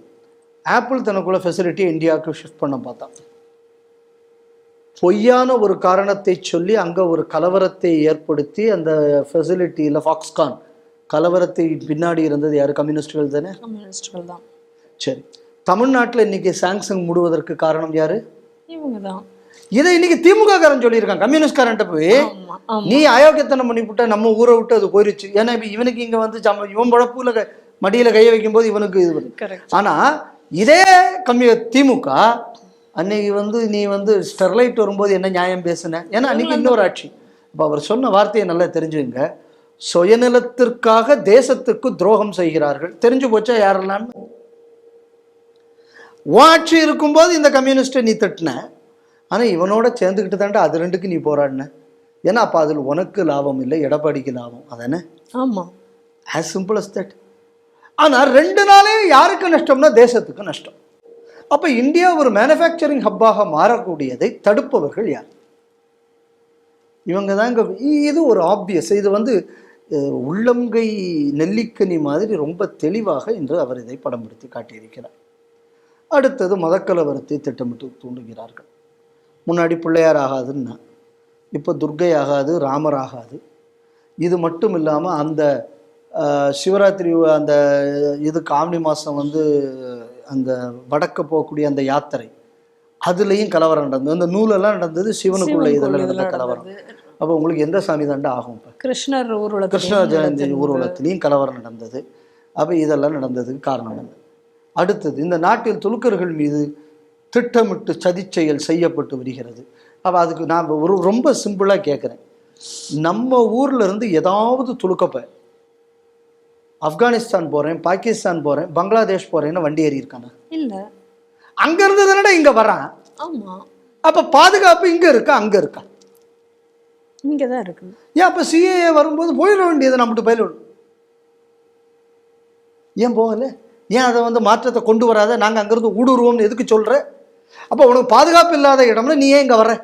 ஆப்பிள் தனக்குள்ள ஃபெசிலிட்டியை இந்தியாவுக்கு ஷிஃப்ட் பண்ண பார்த்தா, பொய்யான ஒரு காரணத்தை சொல்லி அங்கே ஒரு கலவரத்தை ஏற்படுத்தி அந்த ஃபெசிலிட்டியில் ஃபாக்ஸ்கான் கலவரத்தை பின்னாடி இருந்தது யார்? கம்யூனிஸ்டுகள் தானே. கம்யூனிஸ்டுகள் தான். சரி, தமிழ்நாட்டில் இன்னைக்கு சாம்சங் மூடுவதற்கு காரணம் யாரு? இவங்க தான். இதை இன்னைக்கு திமுக காரன் சொல்லியிருக்கான். கம்யூனிஸ்ட்காரன்ட்ட போய் நீ அயோக்கியத்தனம் பண்ணிவிட்ட, நம்ம ஊரை விட்டு அது போயிருச்சு. ஏன்னா இப்போ இவனுக்கு இங்கே இவன் பழப்புல மடியில் கையை வைக்கும்போது இவனுக்கு இது. ஆனால் இதே திமுக அன்னைக்கு நீ ஸ்டெர்லைட் வரும்போது என்ன நியாயம் பேசுன? ஏன்னா அன்னைக்கு இன்னொரு ஆட்சி. இப்போ அவர் சொன்ன வார்த்தையை நல்லா தெரிஞ்சுங்க. சுயநலத்திற்காக தேசத்துக்கு துரோகம் செய்கிறார்கள். தெரிஞ்சு போச்சா யாரெல்லாம்? ஆட்சி இருக்கும்போது இந்த கம்யூனிஸ்டை நீ தட்டின, ஆனால் இவனோட சேர்ந்துக்கிட்டு தாண்டா அது ரெண்டுக்கு நீ போராடின. ஏன்னா அப்போ அதில் உனக்கு லாபம் இல்லை, எடப்பாடிக்கு லாபம். அதானே? ஆமாம், ஆஸ் சிம்பிள் அஸ் தட். ஆனால் 2 நாளே யாருக்கு நஷ்டம்னா தேசத்துக்கு நஷ்டம். அப்போ இந்தியா ஒரு மேனுஃபேக்சரிங் ஹப்பாக மாறக்கூடியதை தடுப்பவர்கள் யார்? இவங்க தாங்க. இது ஒரு ஆப்வியஸ். இது உள்ளங்கை நெல்லிக்கனி மாதிரி ரொம்ப தெளிவாக இன்று அவர் இதை படம்பிடித்து காட்டியிருக்கிறார். அடுத்தது மதக்கலவரத்தை திட்டமிட்டு தூண்டுகிறார்கள். முன்னாடி பிள்ளையார் ஆகாதுன்னா இப்போ துர்கை ஆகாது, ராமர் ஆகாது. இது மட்டும் இல்லாமல் அந்த சிவராத்திரி அந்த இதுக்கு ஆவணி மாதம் அந்த வடக்க போகக்கூடிய அந்த யாத்திரை, அதுலேயும் கலவரம் நடந்தது. அந்த நூலெல்லாம் நடந்தது சிவனுக்குள்ள இதெல்லாம் நடந்த கலவரம். அப்போ உங்களுக்கு எந்த சாமி தாண்டா ஆகும்? இப்போ கிருஷ்ணர் ஜெயந்தி ஊர்வலத்திலையும் கலவரம் நடந்தது. அப்போ இதெல்லாம் நடந்ததுக்கு காரணம் என்ன? அடுத்தது இந்த நாட்டில் துலுக்கர்கள் மீது திட்டமிட்டு சதி செயல் செய்யப்பட்டு வருகிறது. அப்போ அதுக்கு நான் ரொம்ப சிம்பிளாக கேட்குறேன். நம்ம ஊரில் இருந்து ஏதாவது துலுக்கப்ப ஆப்கானிஸ்தான் போகிறேன், பாகிஸ்தான் போகிறேன், பங்களாதேஷ் போகிறேன்னு வண்டி ஏறி இருக்கானே? இல்லை. அங்கேருந்து தானடா இங்கே வரான். ஆமாம். அப்போ பாதுகாப்பு இங்கே இருக்கா அங்கே இருக்கா? இங்கே தான் இருக்கு. ஏன் அப்போ சிஏஏ வரும்போது போயிட வேண்டியதை நம்மகிட்ட பயில ஏன் போகலை? ஏன் அதை மாற்றத்தை கொண்டு வராத? நாங்கள் அங்கேருந்து ஊடுருவோம்னு எதுக்கு சொல்கிற? அப்போ உனக்கு பாதுகாப்பு இல்லாத இடம்னா நீ ஏன் இங்கே வர்ற?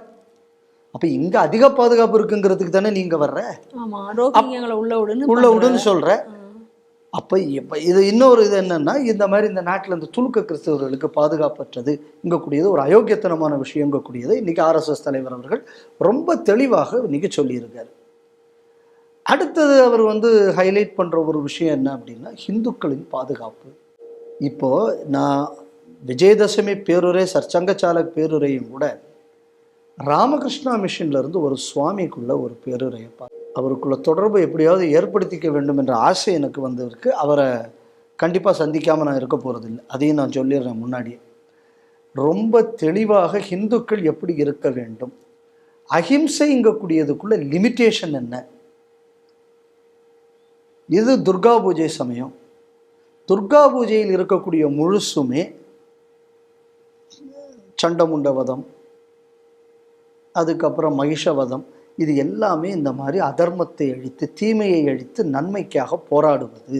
அப்போ இங்கே அதிக பாதுகாப்பு இருக்குங்கிறதுக்கு தானே நீ இங்கே வர்ற. உள்ள விடுன்னு சொல்கிற. அப்போ இப்போ இது இன்னொரு இது என்னன்னா, இந்த மாதிரி இந்த நாட்டில் இந்த துலுக்க கிறிஸ்தவர்களுக்கு பாதுகாப்பற்றது இங்கக்கூடியது ஒரு அயோக்கியத்தனமான விஷயம் இங்கக்கூடியது இன்னைக்கு ஆர்எஸ்எஸ் தலைவர் அவர்கள் ரொம்ப தெளிவாக இன்னைக்கு சொல்லியிருக்காரு. அடுத்தது அவர் ஹைலைட் பண்ணுற ஒரு விஷயம் என்ன அப்படின்னா, ஹிந்துக்களின் பாதுகாப்பு. இப்போ நான் விஜயதசமி பேருரை சர்ச்சங்கச்சாலக் பேருரையும் கூட ராமகிருஷ்ணா மிஷன்ல இருந்து ஒரு சுவாமிக்குள்ள ஒரு பேருரையை அவருக்குள்ள தொடர்பு எப்படியாவது ஏற்படுத்திக்க வேண்டும் என்ற ஆசை எனக்கு இருக்கு. அவரை கண்டிப்பாக சந்திக்காமல் நான் இருக்க போகிறதில்லை, அதையும் நான் சொல்லிடுறேன் முன்னாடியே. ரொம்ப தெளிவாக ஹிந்துக்கள் எப்படி இருக்க வேண்டும், அஹிம்சைங்கக்கூடியதுக்குள்ள லிமிட்டேஷன் என்ன. இது துர்கா பூஜை சமயம். துர்கா பூஜையில் இருக்கக்கூடிய முழுசுமே சண்டமுண்டவதம், அதுக்கப்புறம் மகிஷவதம், இது எல்லாமே இந்த மாதிரி அதர்மத்தை அழித்து தீமையை அழித்து நன்மைக்காக போராடுவது.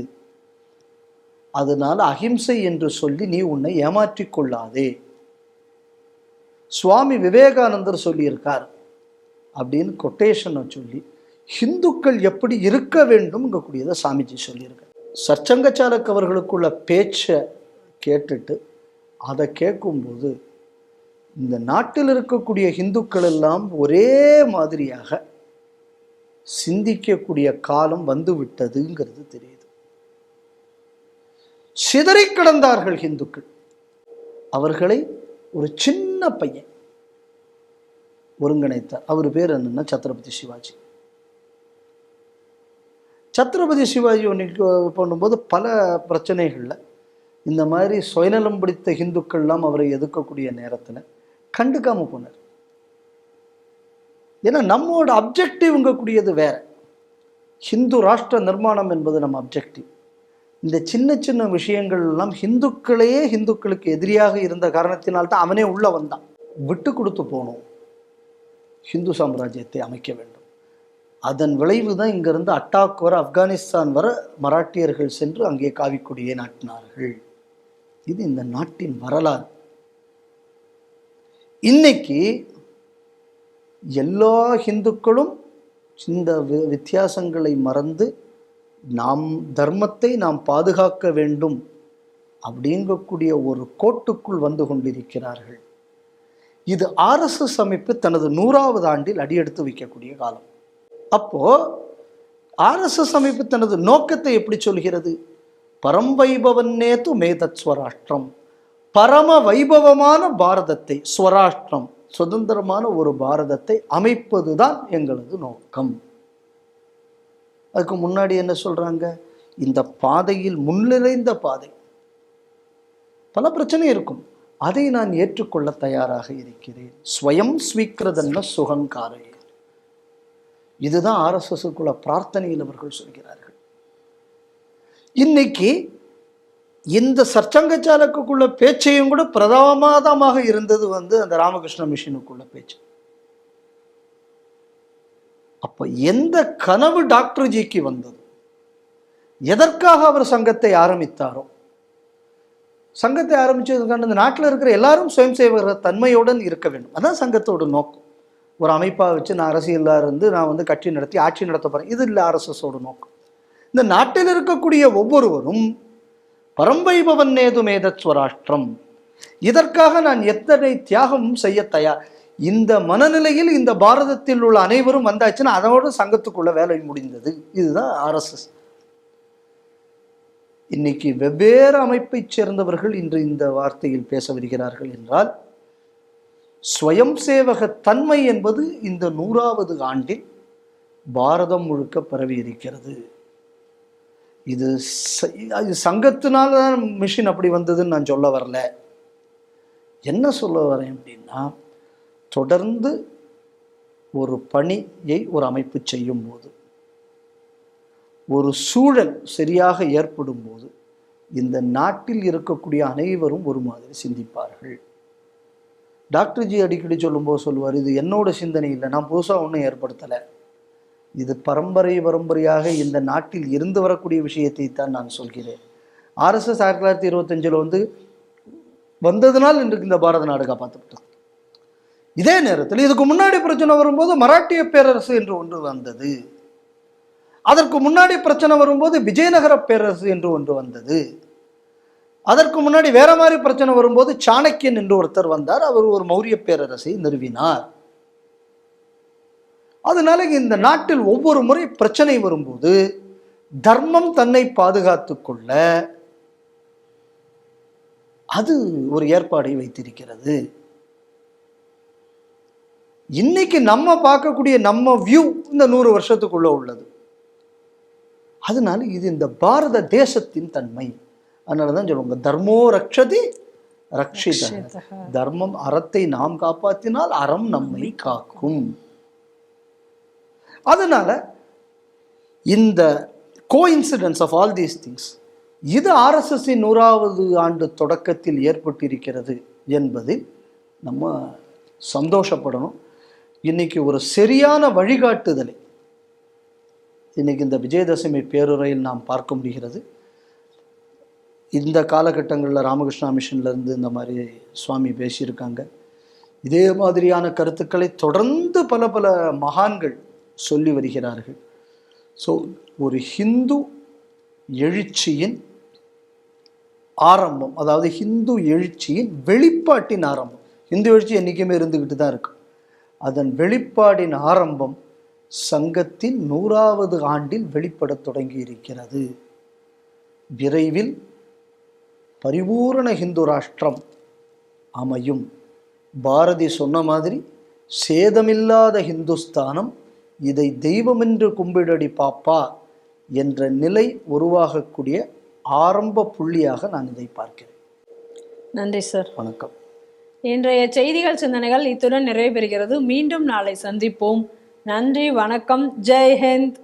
அதனால அஹிம்சை என்று சொல்லி நீ உன்னை ஏமாற்றிக் கொள்ளாதே. சுவாமி விவேகானந்தர் சொல்லியிருக்கார் அப்படின்னு கொட்டேஷனை சொல்லி ஹிந்துக்கள் எப்படி இருக்க வேண்டும்ங்கக்கூடியதை சாமிஜி சொல்லியிருக்கார். சர்ச்சங்கச்சாலக் அவர்களுக்குள்ள பேச்சை கேட்டுட்டு அதை கேட்கும்போது இந்த நாட்டில் இருக்கக்கூடிய ஹிந்துக்கள் எல்லாம் ஒரே மாதிரியாக சிந்திக்கக்கூடிய காலம் வந்து விட்டதுங்கிறது தெரியுது. சிதறி கிடந்தார்கள் ஹிந்துக்கள். அவர்களை ஒரு சின்ன பையன் ஒருங்கிணைத்தார். அவர் பேர் என்னன்னா சத்ரபதி சிவாஜி. சத்ரபதி சிவாஜி பண்ணும்போது பல பிரச்சனைகளில் இந்த மாதிரி சுயநலம் பிடித்த ஹிந்துக்கள்லாம் அவரை எதிர்க்கக்கூடிய நேரத்தில் கண்டுக்காம போனார். ஏன்னா நம்மோட அப்ஜெக்டிவ்ங்கக்கூடியது வேற. ஹிந்து ராஷ்டிர நிர்மாணம் என்பது நம்ம அப்ஜெக்டிவ். இந்த சின்ன சின்ன விஷயங்கள் எல்லாம் ஹிந்துக்களுக்கு எதிரியாக இருந்த காரணத்தினால்தான் அவனே உள்ள வந்தான். விட்டு கொடுத்து போனோம், ஹிந்து சாம்ராஜ்யத்தை அமைக்க வேண்டும். அதன் விளைவு தான் இங்கிருந்து அட்டாக் வர ஆப்கானிஸ்தான் வர மராட்டியர்கள் சென்று அங்கே காவிக்கொடியை நாட்டினார்கள். இது இந்த நாட்டின் வரலாறு. இன்னைக்கு எல்லா ஹிந்துக்களும் இந்த வித்தியாசங்களை மறந்து நாம் தர்மத்தை நாம் பாதுகாக்க வேண்டும் அப்படிங்கக்கூடிய ஒரு கோட்டுக்குள் வந்து கொண்டிருக்கிறார்கள். இது ஆர்எஸ்எஸ் அமைப்பு தனது 100வது ஆண்டில் அடியெடுத்து வைக்கக்கூடிய காலம். அப்போ ஆர்எஸ்எஸ் அமைப்பு தனது நோக்கத்தை எப்படி சொல்கிறது? பரம்வைபவன்னேது மேதத் ஸ்வராஷ்டிரம், பரம வைபவமான பாரதத்தை, ஸ்வராஷ்டிரம் சுதந்திரமான ஒரு பாரதத்தை அமைப்பதுதான் எங்களது நோக்கம். அதுக்கு முன்னாடி என்ன சொல்றாங்க? இந்த பாதையில் முன்னிறைந்த பாதை, பல பிரச்சனை இருக்கும், அதை நான் ஏற்றுக்கொள்ள தயாராக இருக்கிறேன். ஸ்வயம் ஸ்வீக்கிரதன்ன சுகங்காரே. இதுதான் ஆர்எஸ்எஸ்க்குள்ள பிரார்த்தனையில் அவர்கள் சொல்கிறார்கள். இன்னைக்கு இந்த சர்ச்சங்கச்சாலக்குள்ள பேச்சையும் கூட பிரதானமாக இருந்தது அந்த ராமகிருஷ்ண மிஷனுக்குள்ள பேச்சு. அப்ப எந்த கனவு டாக்டர் ஜிக்கு வந்தது, எதற்காக அவர் சங்கத்தை ஆரம்பித்தாரோ, சங்கத்தை ஆரம்பிச்சதுக்கான இந்த நாட்டில் இருக்கிற எல்லாரும் சுயம் சேவகர் தன்மையுடன் இருக்க வேண்டும். அதான் சங்கத்தோட நோக்கம். ஒரு அமைப்பாக வச்சு நான் அரசியலாக இருந்து நான் கட்சி நடத்தி ஆட்சி நடத்த போறேன், இது இல்லை ஆர்எஸ்எஸோட நோக்கம். இந்த நாட்டில் இருக்கக்கூடிய ஒவ்வொருவரும் பரம்வைபவன்னேது மேதத் ஸ்வராஷ்டிரம், இதற்காக நான் எத்தனை தியாகமும் செய்ய தயார். இந்த மனநிலையில் இந்த பாரதத்தில் உள்ள அனைவரும் வந்தாச்சுன்னா அதோட சங்கத்துக்குள்ள வேலை முடிந்தது. இதுதான் ஆர்எஸ்எஸ். இன்னைக்கு வெவ்வேறு அமைப்பை சேர்ந்தவர்கள் இன்று இந்த வார்த்தையில் பேச வருகிறார்கள் என்றால், ஸ்வயம் சேவக தன்மை என்பது இந்த 100வது ஆண்டில் பாரதம் முழுக்க பரவி இருக்கிறது. இது சங்கத்தினால தான் மிஷின் அப்படி வந்ததுன்னு நான் சொல்ல வரல. என்ன சொல்ல வரேன் அப்படின்னா, தொடர்ந்து ஒரு பணியை ஒரு அமைப்பு செய்யும் போது, ஒரு சூழல் சரியாக ஏற்படும் போது இந்த நாட்டில் இருக்கக்கூடிய அனைவரும் ஒரு மாதிரி சிந்திப்பார்கள். டாக்டர் ஜி அடிக்கடி சொல்லும்போது சொல்லுவார், இது என்னோட சிந்தனை இல்லை, நான் புதுசாக ஒன்றும் ஏற்படுத்தலை, இது பரம்பரையாக இந்த நாட்டில் இருந்து வரக்கூடிய விஷயத்தை தான் நான் சொல்கிறேன். ஆர்எஸ்எஸ் 1925 வந்ததுனால் இன்றைக்கு இந்த பாரத நாடு காப்பாற்றப்பட்டது. இதே நேரத்தில் இதுக்கு முன்னாடி பிரச்சனை வரும்போது மராட்டிய பேரரசு என்று ஒன்று வந்தது. அதற்கு முன்னாடி பிரச்சனை வரும்போது விஜயநகர பேரரசு என்று ஒன்று வந்தது. அதற்கு முன்னாடி வேற மாதிரி பிரச்சனை வரும்போது சாணக்கியன் என்று ஒருத்தர் வந்தார். அவர் ஒரு மௌரிய பேரரசை நிறுவினார். அதனால இந்த நாட்டில் ஒவ்வொரு முறை பிரச்சனை வரும்போது தர்மம் தன்னை பாதுகாத்துக் கொள்ள அது ஒரு ஏற்பாடை வைத்திருக்கிறது. இன்னைக்கு நம்ம பார்க்கக்கூடிய நம்ம வியூ இந்த 100 வருஷத்துக்குள்ள உள்ளது. அதனால இது இந்த பாரத தேசத்தின் தன்மை. அதனாலதான் சொல்லுவாங்க தர்மோ ரக்ஷதி ரக்ஷித. தர்மம், அறத்தை நாம் காப்பாற்றினால் அறம் நம்மை காக்கும். அதனால இந்த coincidence of all these things இது RSSஇன் 100வது ஆண்டு தொடக்கத்தில் ஏற்பட்டிருக்கிறது என்பதில் நம்ம சந்தோஷப்படணும். இன்னைக்கு ஒரு சரியான வழிகாட்டுதலை இன்னைக்கு இந்த விஜயதசமி பேருரையில் நாம் பார்க்க முடிகிறது. இந்த காலகட்டங்களில் ராமகிருஷ்ணா மிஷன்லேருந்து இந்த மாதிரி சுவாமி பேசியிருக்காங்க. இதே மாதிரியான கருத்துக்களை தொடர்ந்து பல பல மகான்கள் சொல்லி வருகிறார்கள். ஸோ ஒரு ஹிந்து எழுச்சியின் ஆரம்பம், அதாவது ஹிந்து எழுச்சியின் வெளிப்பாட்டின் ஆரம்பம். ஹிந்து எழுச்சி என்றைக்குமே இருந்துக்கிட்டு தான் இருக்கு. அதன் வெளிப்பாடின் ஆரம்பம் சங்கத்தின் 100வது ஆண்டில் வெளிப்படத் தொடங்கி இருக்கிறது. விரைவில் பரிபூரண ஹிந்து ராஷ்டிரம் அமையும். பாரதி சொன்ன மாதிரி சேதமில்லாத ஹிந்துஸ்தானம், இதை தெய்வம் என்று கும்பிடடி பாப்பா என்ற நிலை உருவாகக்கூடிய ஆரம்ப புள்ளியாக நான் இதை பார்க்கிறேன். நன்றி சார். வணக்கம். இன்றைய செய்திகள் சிந்தனைகள் இத்துடன் நிறைவு பெறுகிறது. மீண்டும் நாளை சந்திப்போம். நன்றி, வணக்கம், ஜெய் ஹிந்த்.